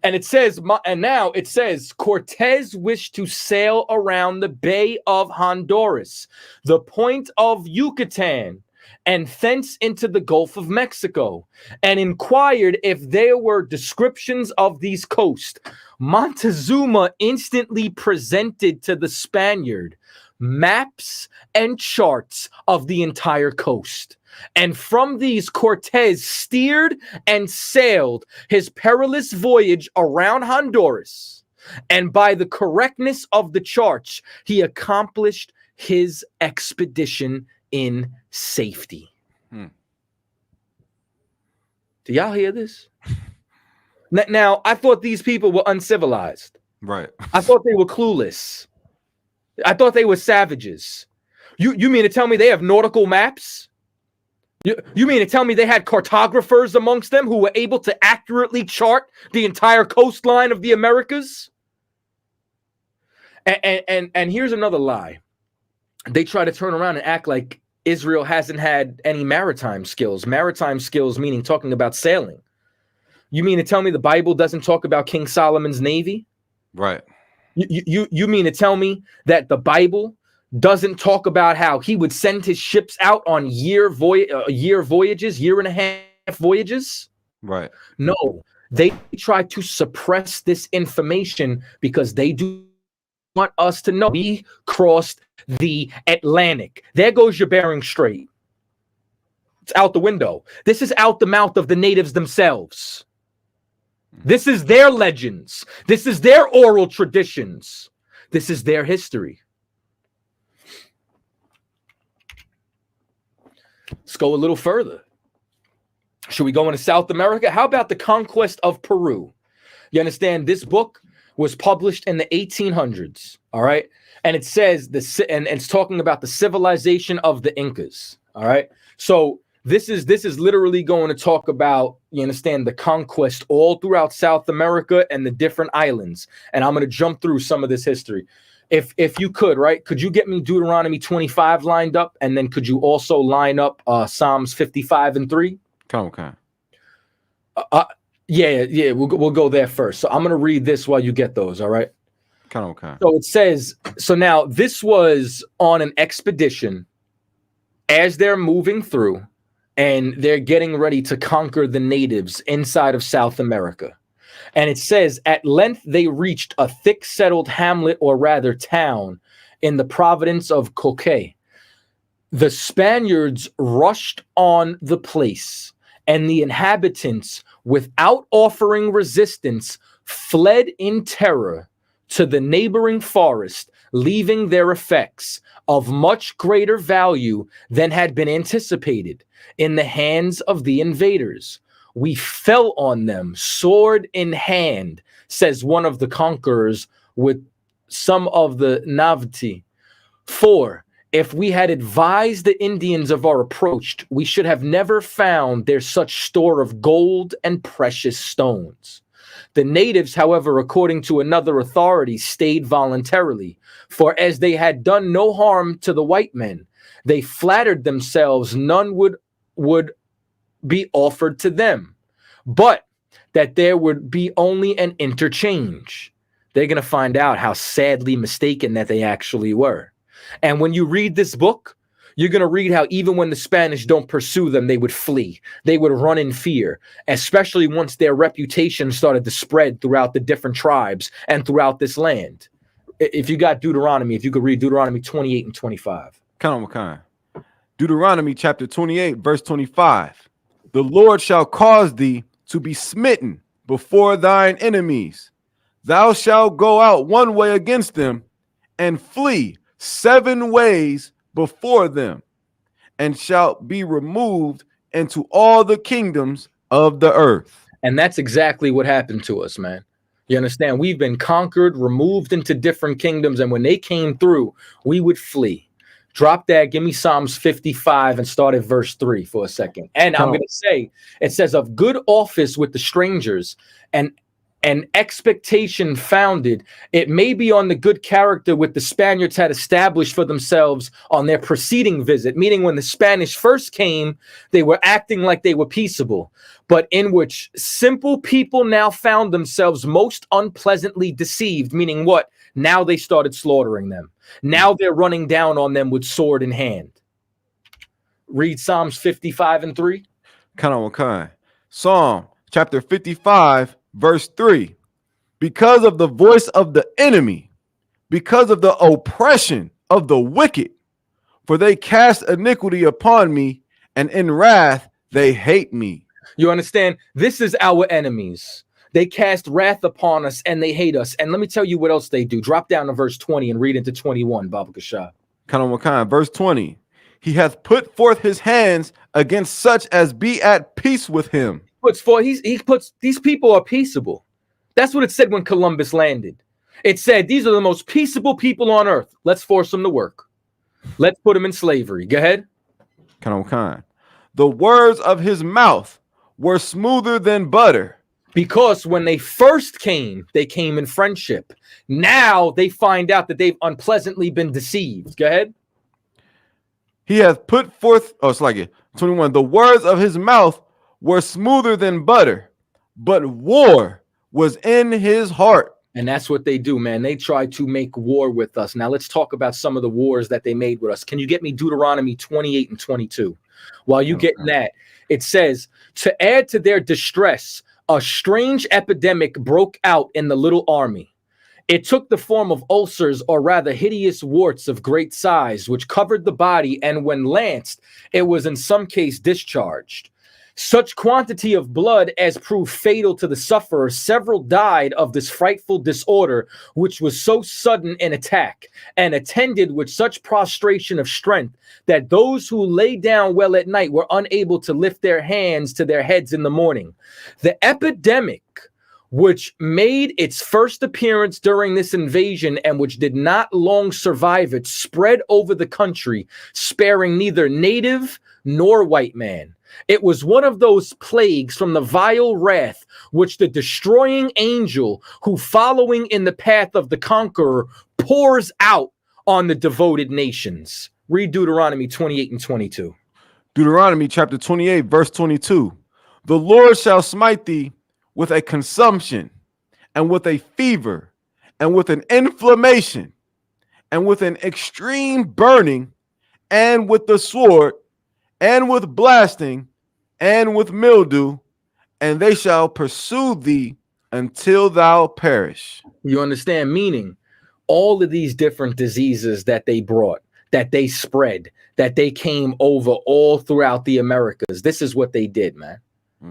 And it says, and now it says, Cortez wished to sail around the Bay of Honduras, the point of Yucatan, and thence into the Gulf of Mexico, and inquired if there were descriptions of these coasts. Montezuma instantly presented to the Spaniard maps and charts of the entire coast. And from these, Cortez steered and sailed his perilous voyage around Honduras. And by the correctness of the charts, he accomplished his expedition in safety. Do y'all hear this? Now, I thought these people were uncivilized. Right. I thought they were clueless. I thought they were savages. You mean to tell me they have nautical maps? You mean to tell me they had cartographers amongst them who were able to accurately chart the entire coastline of the Americas? And here's another lie. They try to turn around and act like Israel hasn't had any maritime skills. Maritime skills meaning talking about sailing. You mean to tell me the Bible doesn't talk about King Solomon's navy? Right. You mean to tell me that the Bible doesn't talk about how he would send his ships out on year and a half voyages? Right. No, they try to suppress this information because they do want us to know we crossed the Atlantic. There goes your Bering Strait. It's out the window. This is out the mouth of the natives themselves. This is their legends. This is their oral traditions. This is their history. Let's go a little further. Should we go into South America? How about the Conquest of Peru? You understand, this book was published in the 1800s, all right? And it says, and it's talking about the civilization of the Incas, all right? So this is literally going to talk about, you understand, the conquest all throughout South America and the different islands. And I'm going to jump through some of this history. If you could, right, could you get me Deuteronomy 25 lined up? And then could you also line up Psalms 55 and 3? Okay. Yeah, we'll go there first. So I'm going to read this while you get those, all right? Okay. So it says, so now this was on an expedition as they're moving through and they're getting ready to conquer the natives inside of South America. And it says, at length they reached a thick settled hamlet, or rather town, in the province of Coque. The Spaniards rushed on the place, and the inhabitants, without offering resistance, fled in terror to the neighboring forest leaving their effects of much greater value than had been anticipated in the hands of the invaders. We fell on them, sword in hand, says one of the conquerors with some of the naivety. For if we had advised the Indians of our approach, we should have never found there such store of gold and precious stones. The natives, however, according to another authority, stayed voluntarily, for as they had done no harm to the white men, they flattered themselves none would be offered to them, but that there would be only an interchange. They're going to find out how sadly mistaken that they actually were. And when you read this book, you're going to read how even when the Spanish don't pursue them, they would flee. They would run in fear, especially once their reputation started to spread throughout the different tribes and throughout this land. If you got Deuteronomy, if you could read Deuteronomy 28 and 25. Come on. Deuteronomy chapter 28, verse 25. The Lord shall cause thee to be smitten before thine enemies. Thou shalt go out one way against them and flee 7 ways before them, and shalt be removed into all the kingdoms of the earth. And that's exactly what happened to us, man. You understand? We've been conquered, removed into different kingdoms, and when they came through, we would flee. Drop that, give me Psalms 55 and start at verse 3 for a second. And I'm going to say, it says, of good office with the strangers and an expectation founded, it may be on the good character which the Spaniards had established for themselves on their preceding visit, meaning when the Spanish first came, they were acting like they were peaceable, but in which simple people now found themselves most unpleasantly deceived, meaning what? Now they started slaughtering them. Now they're running down on them with sword in hand. Read Psalms 55 and 3. Psalm chapter 55, verse 3. Because of the voice of the enemy, because of the oppression of the wicked, for they cast iniquity upon me, and in wrath they hate me. You understand? This is our enemies. They cast wrath upon us and they hate us. And let me tell you what else they do. Drop down to verse 20 and read into 21, Baba Kasha. Verse 20. He hath put forth his hands against such as be at peace with him. These people are peaceable. That's what it said when Columbus landed. It said, these are the most peaceable people on earth. Let's force them to work. Let's put them in slavery. Go ahead. The words of his mouth were smoother than butter. Because when they first came, they came in friendship. Now they find out that they've unpleasantly been deceived. Go ahead. He hath put forth, 21. The words of his mouth were smoother than butter, but war was in his heart. And that's what they do, man. They try to make war with us. Now let's talk about some of the wars that they made with us. Can you get me Deuteronomy 28 and 22? While you getting that, it says, to add to their distress, a strange epidemic broke out in the little army. It took the form of ulcers, or rather hideous warts of great size, which covered the body, and when lanced, it was in some case discharged. Such quantity of blood as proved fatal to the sufferer, several died of this frightful disorder, which was so sudden an attack, and attended with such prostration of strength, that those who lay down well at night were unable to lift their hands to their heads in the morning. The epidemic, which made its first appearance during this invasion and which did not long survive it, spread over the country, sparing neither native nor white man. It was one of those plagues from the vile wrath which the destroying angel, who following in the path of the conqueror, pours out on the devoted nations. Read Deuteronomy 28 and 22. Deuteronomy chapter 28, verse 22. The Lord shall smite thee with a consumption, and with a fever, and with an inflammation, and with an extreme burning, and with the sword, and with blasting, and with mildew, and they shall pursue thee until thou perish. You understand? Meaning, all of these different diseases that they brought, that they spread, that they came over all throughout the Americas. This is what they did, man.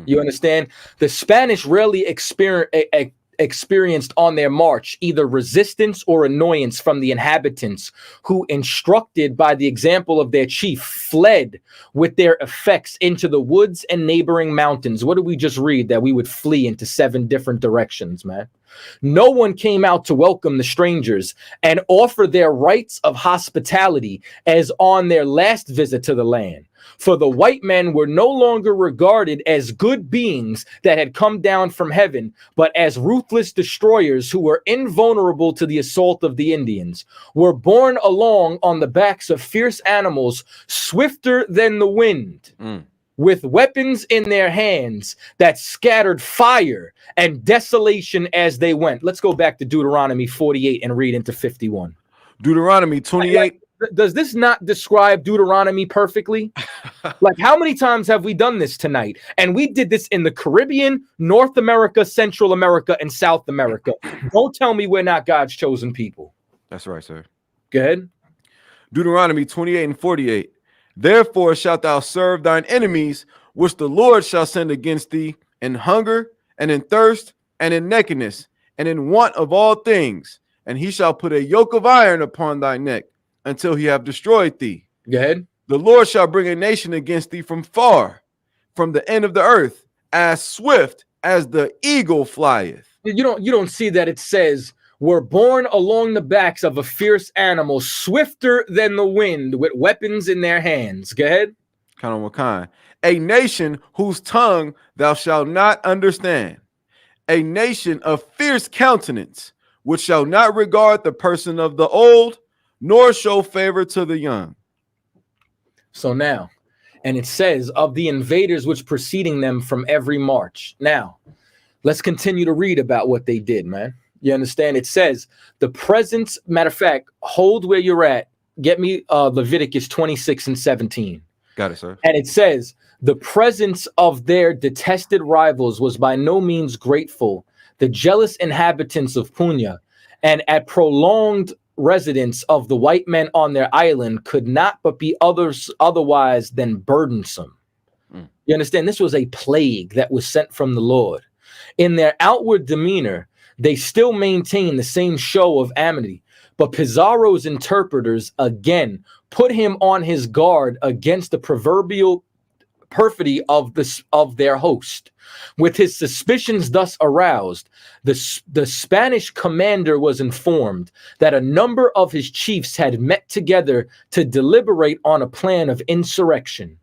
You understand? The Spanish rarely experienced on their march either resistance or annoyance from the inhabitants, who, instructed by the example of their chief, fled with their effects into the woods and neighboring mountains. What did we just read? That we would flee into 7 different directions, man. No one came out to welcome the strangers and offer their rights of hospitality as on their last visit to the land. For the white men were no longer regarded as good beings that had come down from heaven, but as ruthless destroyers who were invulnerable to the assault of the Indians, were borne along on the backs of fierce animals, swifter than the wind, with weapons in their hands that scattered fire and desolation as they went. Let's go back to Deuteronomy 48 and read into 51. Deuteronomy 28. Does this not describe Deuteronomy perfectly? Like, how many times have we done this tonight? And we did this in the Caribbean, North America, Central America, and South America. Don't tell me we're not God's chosen people. That's right, sir. Go ahead. Deuteronomy 28 and 48. Therefore shalt thou serve thine enemies, which the Lord shall send against thee, in hunger, and in thirst, and in nakedness, and in want of all things. And he shall put a yoke of iron upon thy neck, until he have destroyed thee. Go ahead. The Lord shall bring a nation against thee from far, from the end of the earth, as swift as the eagle flieth. You don't see that it says, were borne along the backs of a fierce animal, swifter than the wind, with weapons in their hands. Go ahead. Kind of what kind? A nation whose tongue thou shalt not understand. A nation of fierce countenance, which shall not regard the person of the old, nor show favor to the young. So now, and it says, of the invaders which preceding them from every march. Now, let's continue to read about what they did, man. You understand? It says, the presence, matter of fact, hold where you're at. Get me Leviticus 26 and 17. Got it, sir. And it says, the presence of their detested rivals was by no means grateful. The jealous inhabitants of Punya, and at prolonged residence of the white men on their island, could not but be otherwise than burdensome. You understand? This was a plague that was sent from the Lord. In their outward demeanor, they still maintain the same show of amity, but Pizarro's interpreters again put him on his guard against the proverbial perfidy of their host. With his suspicions thus aroused, the Spanish commander was informed that a number of his chiefs had met together to deliberate on a plan of insurrection.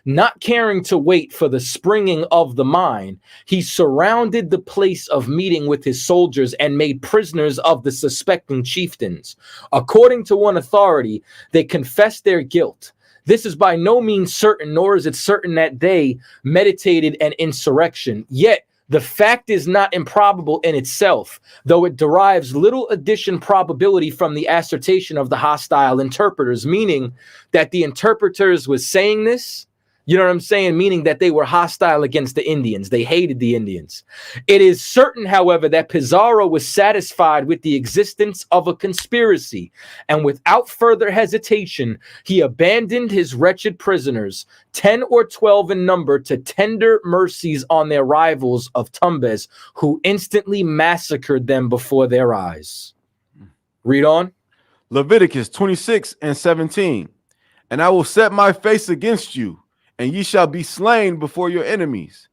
Not caring to wait for the springing of the mine, he surrounded the place of meeting with his soldiers and made prisoners of the suspecting chieftains. According to one authority, they confessed their guilt. This is by no means certain, nor is it certain that they meditated an insurrection. Yet, the fact is not improbable in itself, though it derives little addition probability from the assertion of the hostile interpreters, meaning that the interpreters was saying this, you know what I'm saying? Meaning that they were hostile against the Indians. They hated the Indians. It is certain, however, that Pizarro was satisfied with the existence of a conspiracy, and without further hesitation, he abandoned his wretched prisoners, 10 or 12 in number, to tender mercies on their rivals of Tumbes, who instantly massacred them before their eyes. Read on. Leviticus 26 and 17. And I will set my face against you, and ye shall be slain before your enemies.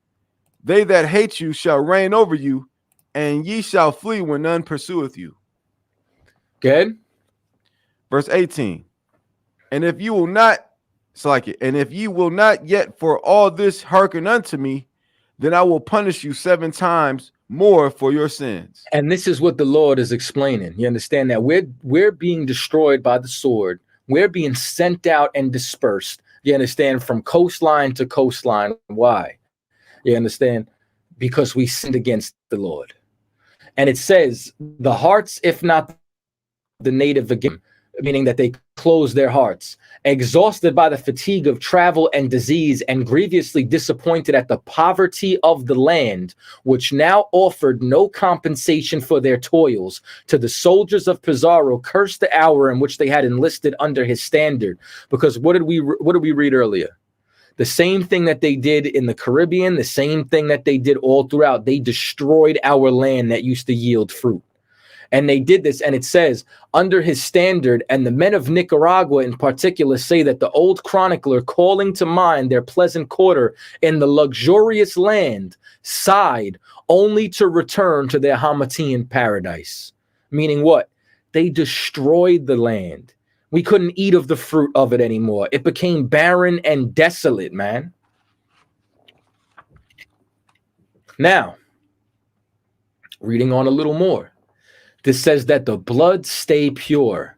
They that hate you shall reign over you, and ye shall flee when none pursueth you. Good. Verse 18. And if you will not, it's like it, and if ye will not yet for all this hearken unto me, then I will punish you 7 times more for your sins. And this is what the Lord is explaining. You understand that we're being destroyed by the sword. We're being sent out and dispersed. You understand? From coastline to coastline. Why? You understand? Because we sinned against the Lord. And it says, the hearts, if not the native again, meaning that they closed their hearts, exhausted by the fatigue of travel and disease, and grievously disappointed at the poverty of the land, which now offered no compensation for their toils, to the soldiers of Pizarro cursed the hour in which they had enlisted under his standard. Because what did we read earlier? The same thing that they did in the Caribbean, the same thing that they did all throughout. They destroyed our land that used to yield fruit. And they did this, and it says, under his standard, and the men of Nicaragua in particular say that the old chronicler, calling to mind their pleasant quarter in the luxurious land, sighed only to return to their Hamatian paradise. Meaning what? They destroyed the land. We couldn't eat of the fruit of it anymore. It became barren and desolate, man. Now, reading on a little more. This says that the blood stay pure.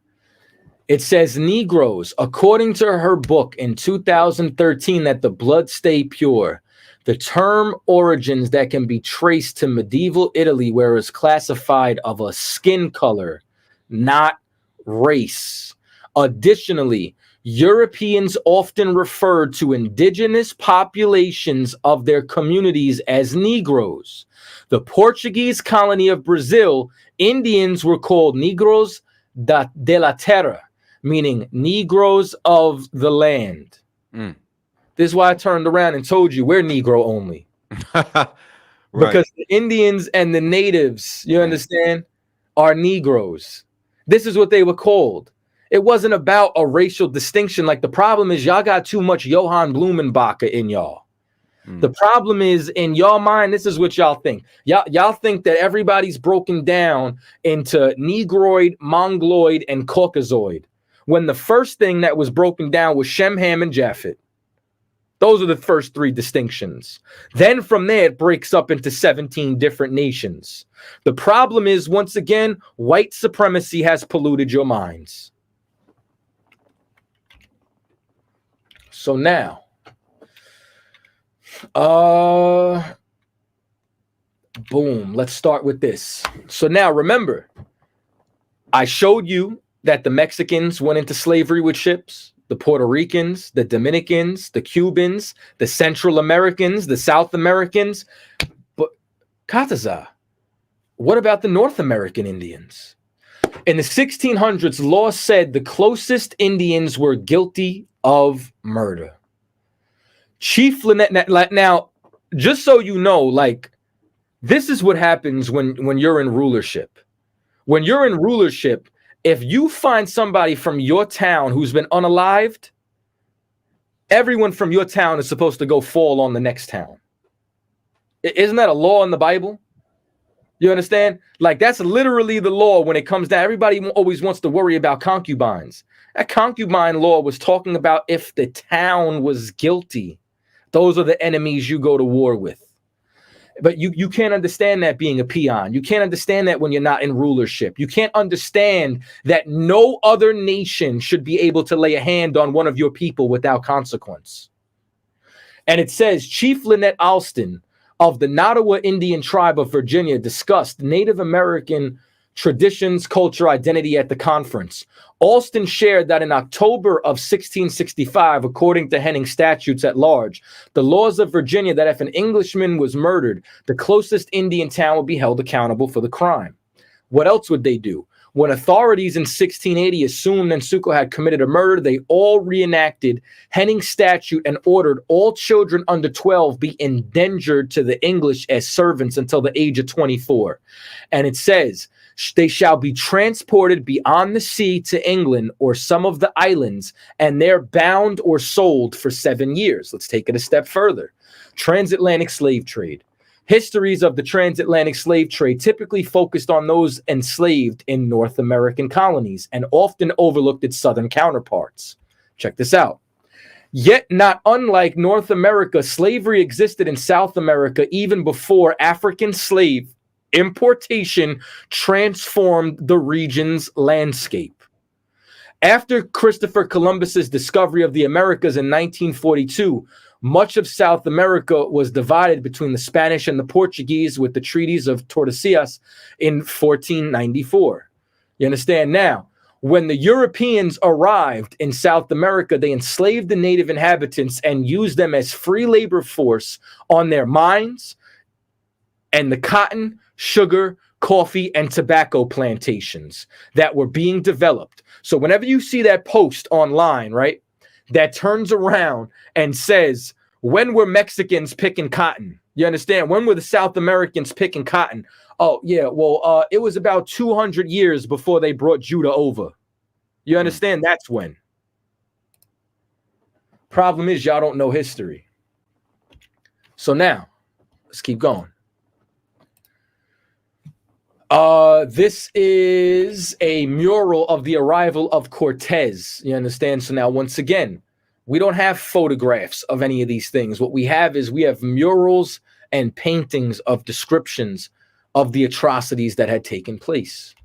It says Negroes, according to her book in 2013, that the blood stay pure. The term origins that can be traced to medieval Italy, where it's classified of a skin color, not race. Additionally, Europeans often referred to indigenous populations of their communities as Negroes. The Portuguese colony of Brazil, Indians were called Negros de la Terra, meaning Negroes of the land. This is why I turned around and told you we're Negro only. Right. Because the Indians and the natives, you understand, are Negroes. This is what they were called. It wasn't about a racial distinction. Like, the problem is y'all got too much Johann Blumenbacher in y'all. The problem is, in your mind, this is what y'all think. Y'all think that everybody's broken down into Negroid, Mongoloid, and Caucasoid, when the first thing that was broken down was Shem, Ham, and Japhet. Those are the first three distinctions. Then from there, it breaks up into 17 different nations. The problem is, once again, white supremacy has polluted your minds. So now, boom, let's start with this. So now, remember, I showed you that the Mexicans went into slavery with ships, the Puerto Ricans, the Dominicans, the Cubans, the Central Americans, the South Americans. But ChaaTaza, what about the North American Indians? In the 1600s, law said the closest Indians were guilty of murder. Chief Lynette, now, just so you know, like, this is what happens when you're in rulership. When you're in rulership, if you find somebody from your town who's been unalived, everyone from your town is supposed to go fall on the next town. Isn't that a law in the Bible? You understand? Like, that's literally the law when it comes down. Everybody always wants to worry about concubines. That concubine law was talking about if the town was guilty. Those are the enemies you go to war with. But you can't understand that being a peon. You can't understand that when you're not in rulership. You can't understand that no other nation should be able to lay a hand on one of your people without consequence. And it says, Chief Lynette Alston of the Nottawa Indian tribe of Virginia discussed Native American traditions, culture, identity at the conference. Alston shared that in October of 1665, according to Henning statutes at large, the laws of Virginia, that if an Englishman was murdered, the closest Indian town would be held accountable for the crime. What else would they do? When authorities in 1680 assumed Nsuko had committed a murder, they all reenacted Henning's statute and ordered all children under 12 be endangered to the English as servants until the age of 24. And it says, they shall be transported beyond the sea to England or some of the islands, and there bound or sold for 7 years. Let's take it a step further. Transatlantic slave trade. Histories of the transatlantic slave trade typically focused on those enslaved in North American colonies and often overlooked its southern counterparts. Check this out. Yet, not unlike North America, slavery existed in South America even before African slave importation transformed the region's landscape. After Christopher Columbus's discovery of the Americas in 1942, much of South America was divided between the Spanish and the Portuguese with the treaties of Tordesillas in 1494. You understand now? When the Europeans arrived in South America, they enslaved the native inhabitants and used them as free labor force on their mines and the cotton, sugar, coffee, and tobacco plantations that were being developed. So whenever you see that post online, right, that turns around and says, when were Mexicans picking cotton? You understand? When were the South Americans picking cotton? Oh, yeah, well, it was about 200 years before they brought Judah over. You understand? That's when. Problem is, y'all don't know history. So now, let's keep going. This is a mural of the arrival of Cortez. You understand? So now, once again, we don't have photographs of any of these things. What we have is we have murals and paintings of descriptions of the atrocities that had taken place.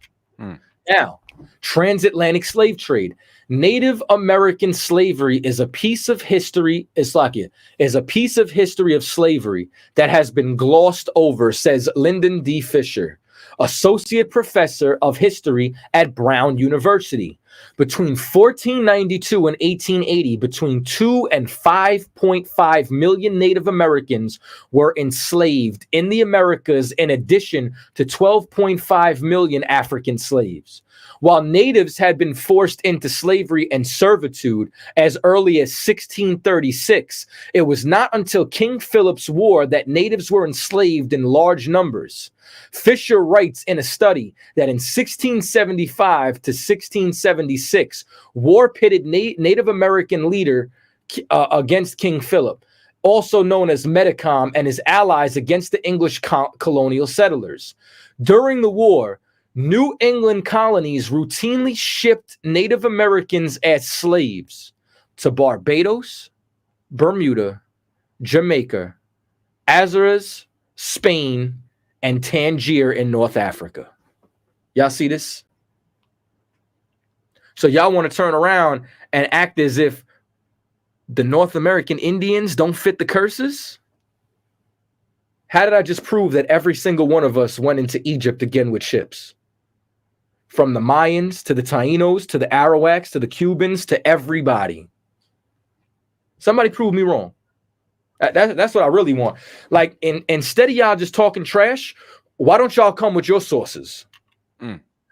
Now, transatlantic slave trade. Native American slavery is a piece of history, is a piece of history of slavery that has been glossed over, says Lyndon D. Fisher, associate professor of history at Brown University. Between 1492 and 1880, between 2 and 5.5 million Native Americans were enslaved in the Americas, in addition to 12.5 million African slaves. While natives had been forced into slavery and servitude as early as 1636, it was not until King Philip's War that natives were enslaved in large numbers. Fisher writes in a study that in 1675 to 1676, war pitted Native American leader against King Philip, also known as Metacom, and his allies against the English colonial settlers. During the war, New England colonies routinely shipped Native Americans as slaves to Barbados, Bermuda, Jamaica, Azores, Spain, and Tangier in North Africa. Y'all see this? So y'all want to turn around and act as if the North American Indians don't fit the curses? How did I just prove that every single one of us went into Egypt again with ships? From the Mayans to the Taínos to the Arawaks to the Cubans to everybody. Somebody prove me wrong. That's what I really want. Like, instead of y'all just talking trash, why don't y'all come with your sources?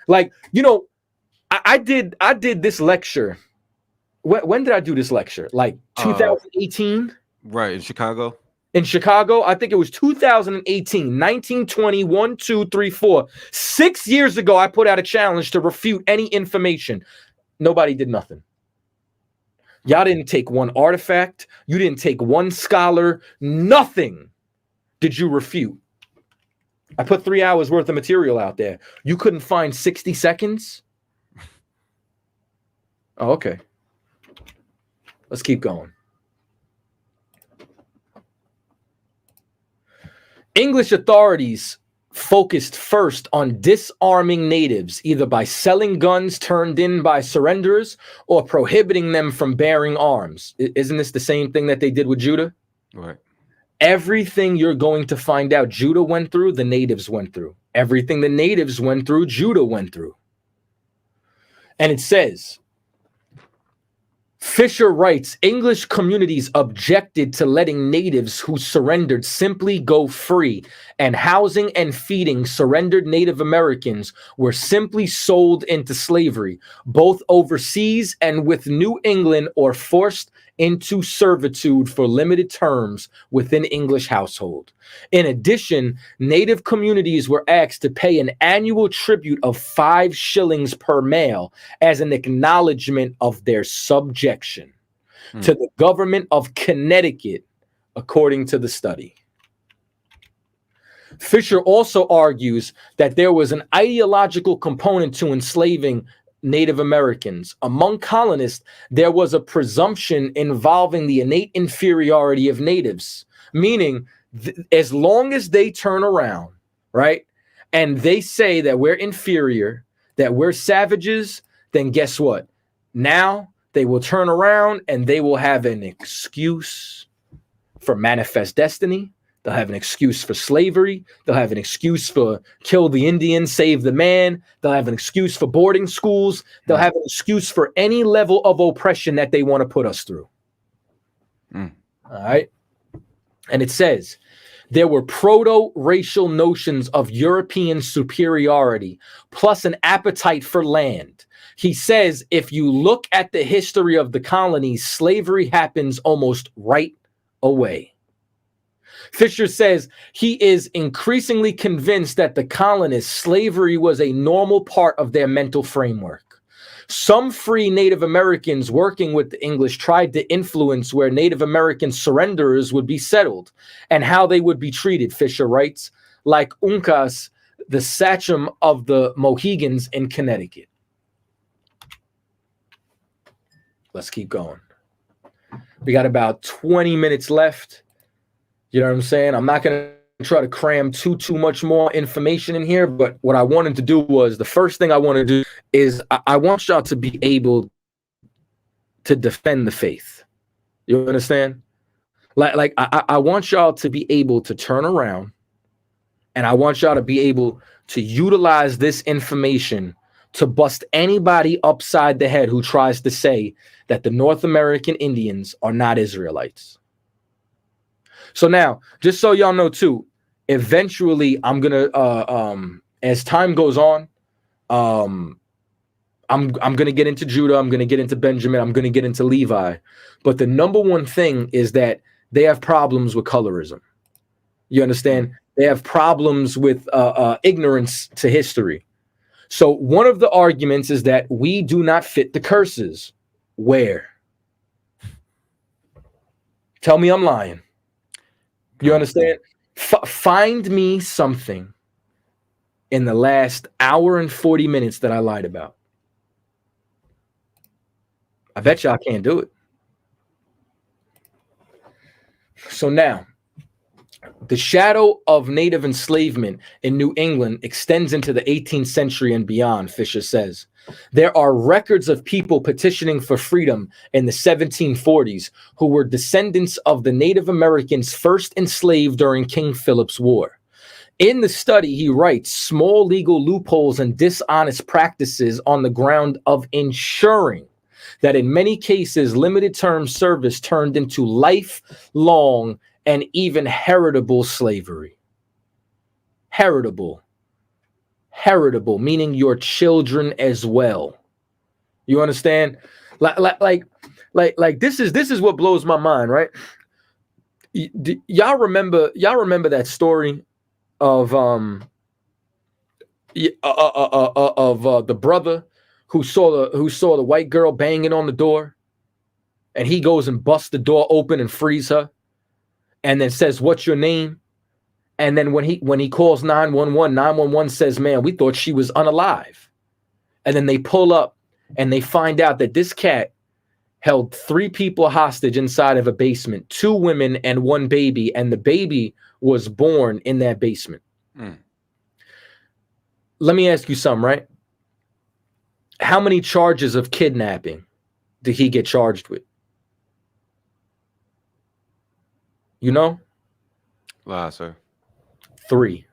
Like, you know, I did this lecture. When did I do this lecture? Like 2018? Right, in Chicago. In Chicago, I think it was 2018, 1920, 1, 2, 3, 4. 6 years ago, I put out a challenge to refute any information. Nobody did nothing. Y'all didn't take one artifact. You didn't take one scholar. Nothing did you refute. I put 3 hours worth of material out there. You couldn't find 60 seconds? Oh, okay. Let's keep going. English authorities focused first on disarming natives, either by selling guns turned in by surrenderers or prohibiting them from bearing arms. Isn't this the same thing that they did with Judah? Right. Everything you're going to find out Judah went through, the natives went through. Everything the natives went through, Judah went through. And it says, Fisher writes, English communities objected to letting natives who surrendered simply go free, and housing and feeding surrendered Native Americans were simply sold into slavery, both overseas and with New England, or forced into servitude for limited terms within English household. In addition, Native communities were asked to pay an annual tribute of 5 shillings per male as an acknowledgement of their subjection to the government of Connecticut, according to the study. Fisher also argues that there was an ideological component to enslaving Native Americans. Among colonists, there was a presumption involving the innate inferiority of natives, meaning as long as they turn around, right, and they say that we're inferior, that we're savages, then guess what? Now they will turn around and they will have an excuse for manifest destiny. They'll have an excuse for slavery. They'll have an excuse for kill the Indian, save the man. They'll have an excuse for boarding schools. They'll have an excuse for any level of oppression that they want to put us through. All right. And it says, there were proto-racial notions of European superiority, plus an appetite for land. He says, if you look at the history of the colonies, slavery happens almost right away. Fisher says he is increasingly convinced that the colonists, slavery was a normal part of their mental framework. Some free Native Americans working with the English tried to influence where Native American surrenderers would be settled and how they would be treated, Fisher writes, like Uncas, the sachem of the Mohegans in Connecticut. Let's keep going. We got about 20 minutes left. You know what I'm saying? I'm not going to try to cram too much more information in here, but what I wanted to do was, the first thing I want to do is I want y'all to be able to defend the faith. You understand? Like I want y'all to be able to turn around, and I want y'all to be able to utilize this information to bust anybody upside the head who tries to say that the North American Indians are not Israelites. So now, just so y'all know too, eventually I'm gonna as time goes on, I'm gonna get into Judah, I'm gonna get into Benjamin, I'm gonna get into Levi. But the number one thing is that they have problems with colorism. You understand? They have problems with ignorance to history. So one of the arguments is that we do not fit the curses. Where? Tell me I'm lying. You understand? Find me something in the last hour and 40 minutes that I lied about. I bet y'all can't do it. So now, the shadow of native enslavement in New England extends into the 18th century and beyond, Fisher says. There are records of people petitioning for freedom in the 1740s who were descendants of the Native Americans first enslaved during King Philip's War. In the study, he writes, small legal loopholes and dishonest practices on the ground of ensuring that in many cases, limited term service turned into lifelong and even heritable slavery. Heritable, meaning your children as well. You understand? Like this is what blows my mind, right? Y'all remember that story of the brother who saw the white girl banging on the door, and he goes and busts the door open and frees her, and then says, "What's your name?" And then when he calls 911, 911 says, "Man, we thought she was unalive." And then they pull up and they find out that this cat held 3 people hostage inside of a basement, 2 women and 1 baby, and the baby was born in that basement. Let me ask you something, right? How many charges of kidnapping did he get charged with? You know? Sir. 3.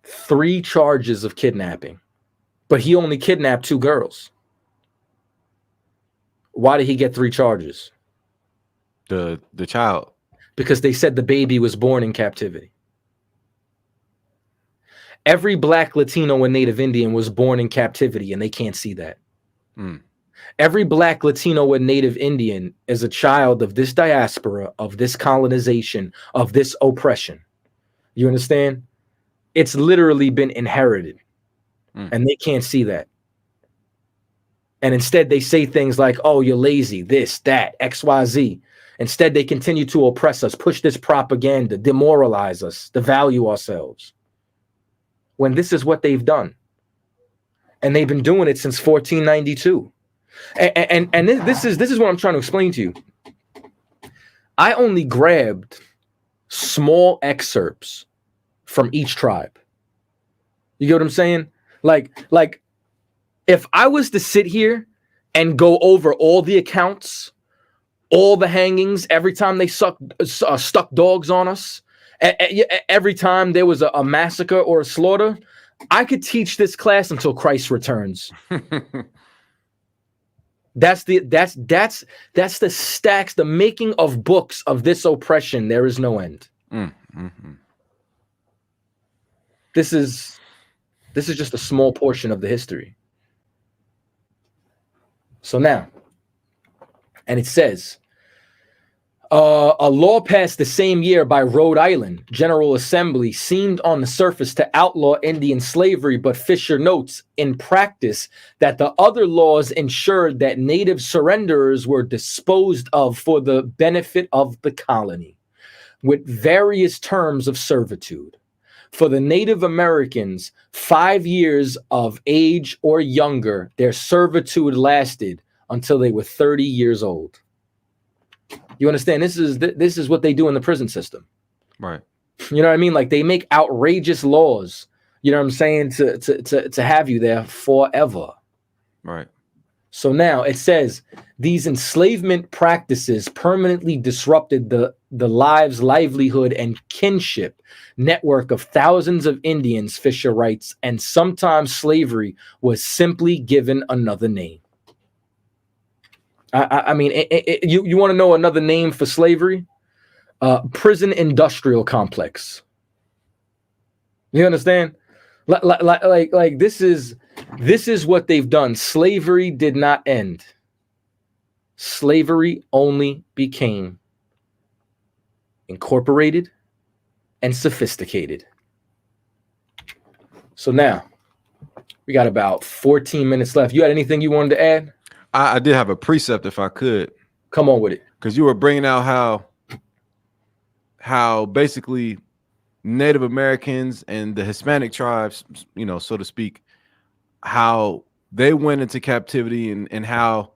3 charges of kidnapping. But he only kidnapped 2 girls. Why did he get 3 charges? The child. Because they said the baby was born in captivity. Every Black, Latino, and Native Indian was born in captivity, and they can't see that. Every Black, Latino, and Native Indian is a child of this diaspora, of this colonization, of this oppression. You understand? It's literally been inherited, and they can't see that. And instead, they say things like, "Oh, you're lazy, this, that, XYZ." Instead, they continue to oppress us, push this propaganda, demoralize us, devalue ourselves, when this is what they've done. And they've been doing it since 1492. And this is what I'm trying to explain to you. I only grabbed small excerpts from each tribe. You get what I'm saying? Like if I was to sit here and go over all the accounts, all the hangings, every time they stuck dogs on us, every time there was a massacre or a slaughter, I could teach this class until Christ returns. That's the stacks, the making of books of this oppression. There is no end. This is just a small portion of the history. So now, and it says, a law passed the same year by Rhode Island General Assembly seemed on the surface to outlaw Indian slavery, but Fisher notes in practice that the other laws ensured that native surrenderers were disposed of for the benefit of the colony, with various terms of servitude. For the Native Americans, 5 years of age or younger, their servitude lasted until they were 30 years old. You understand? This is what they do in the prison system. Right. You know what I mean? Like, they make outrageous laws, you know what I'm saying, to have you there forever. Right. So now it says these enslavement practices permanently disrupted the lives, livelihood, and kinship network of thousands of Indians, Fisher writes, and sometimes slavery was simply given another name. I mean, you want to know another name for slavery? Prison industrial complex. You understand? Like this is what they've done. Slavery did not end. Slavery only became incorporated and sophisticated. So now we got about 14 minutes left. You had anything you wanted to add? I did have a precept if I could. Come on with it. Because you were bringing out how basically Native Americans and the Hispanic tribes, you know, so to speak, how they went into captivity and how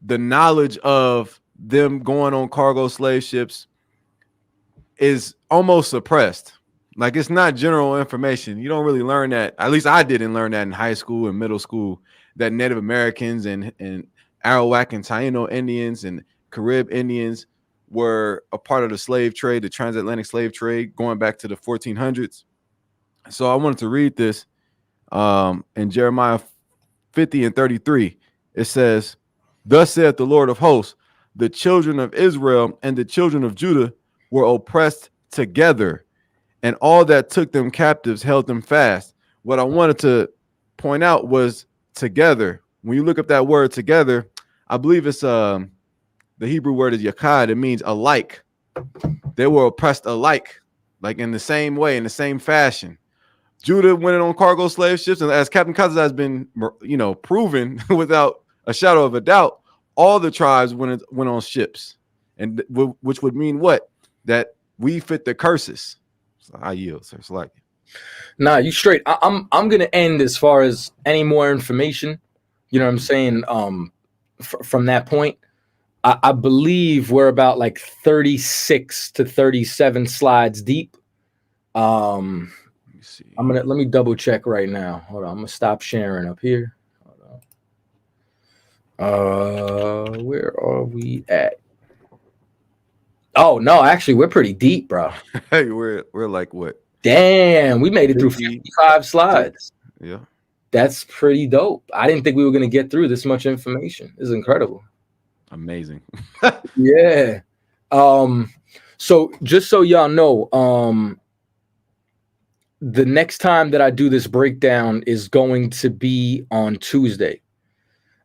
the knowledge of them going on cargo slave ships is almost suppressed. Like, it's not general information. You don't really learn that. At least I didn't learn that in high school and middle school, that Native Americans and Arawak and Taino Indians and Carib Indians were a part of the slave trade, the transatlantic slave trade, going back to the 1400s. So I wanted to read this in Jeremiah 50:33. It says, "Thus saith the Lord of hosts, the children of Israel and the children of Judah were oppressed together, and all that took them captives held them fast." What I wanted to point out was together. When you look up that word together, I believe it's the Hebrew word is yakad. It means alike. They were oppressed alike, like in the same way, in the same fashion. Judah went on cargo slave ships, and as Captain ChaaTaza has been, you know, proven without a shadow of a doubt, all the tribes went on ships, and which would mean what? That we fit the curses. So I yield, sir. It's like, nah, you straight. I'm gonna end as far as any more information. You know what I'm saying? From that point, I believe we're about like 36 to 37 slides deep. Let me see. Let me double check right now. Hold on, I'm gonna stop sharing up here. Hold on. Where are we at? Oh no, actually, we're pretty deep, bro. hey, we're like what? Damn, we made it through 55 slides. Yeah. That's pretty dope. I didn't think we were going to get through this much information. This is incredible. Amazing. Yeah. So just so y'all know, the next time that I do this breakdown is going to be on Tuesday.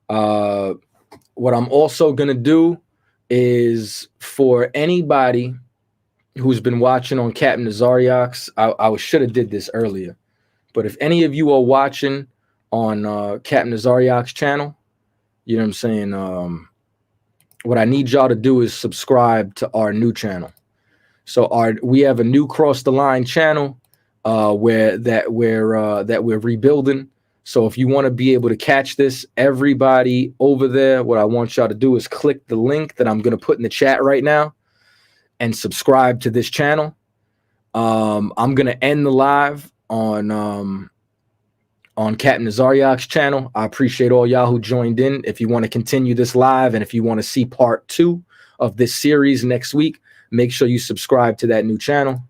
What I'm also going to do is, for anybody who's been watching on Captain Nazariak's, I should have did this earlier, but if any of you are watching on Captain Nazariak's channel, you know what I'm saying, what I need y'all to do is subscribe to our new channel. So we have a new Cross the Line channel where we're rebuilding. So if you want to be able to catch this, everybody over there, what I want y'all to do is click the link that I'm going to put in the chat right now and subscribe to this channel. I'm going to end the live on Captain Nazariak's channel. I appreciate all y'all who joined in. If you want to continue this live and if you want to see part 2 of this series next week, make sure you subscribe to that new channel.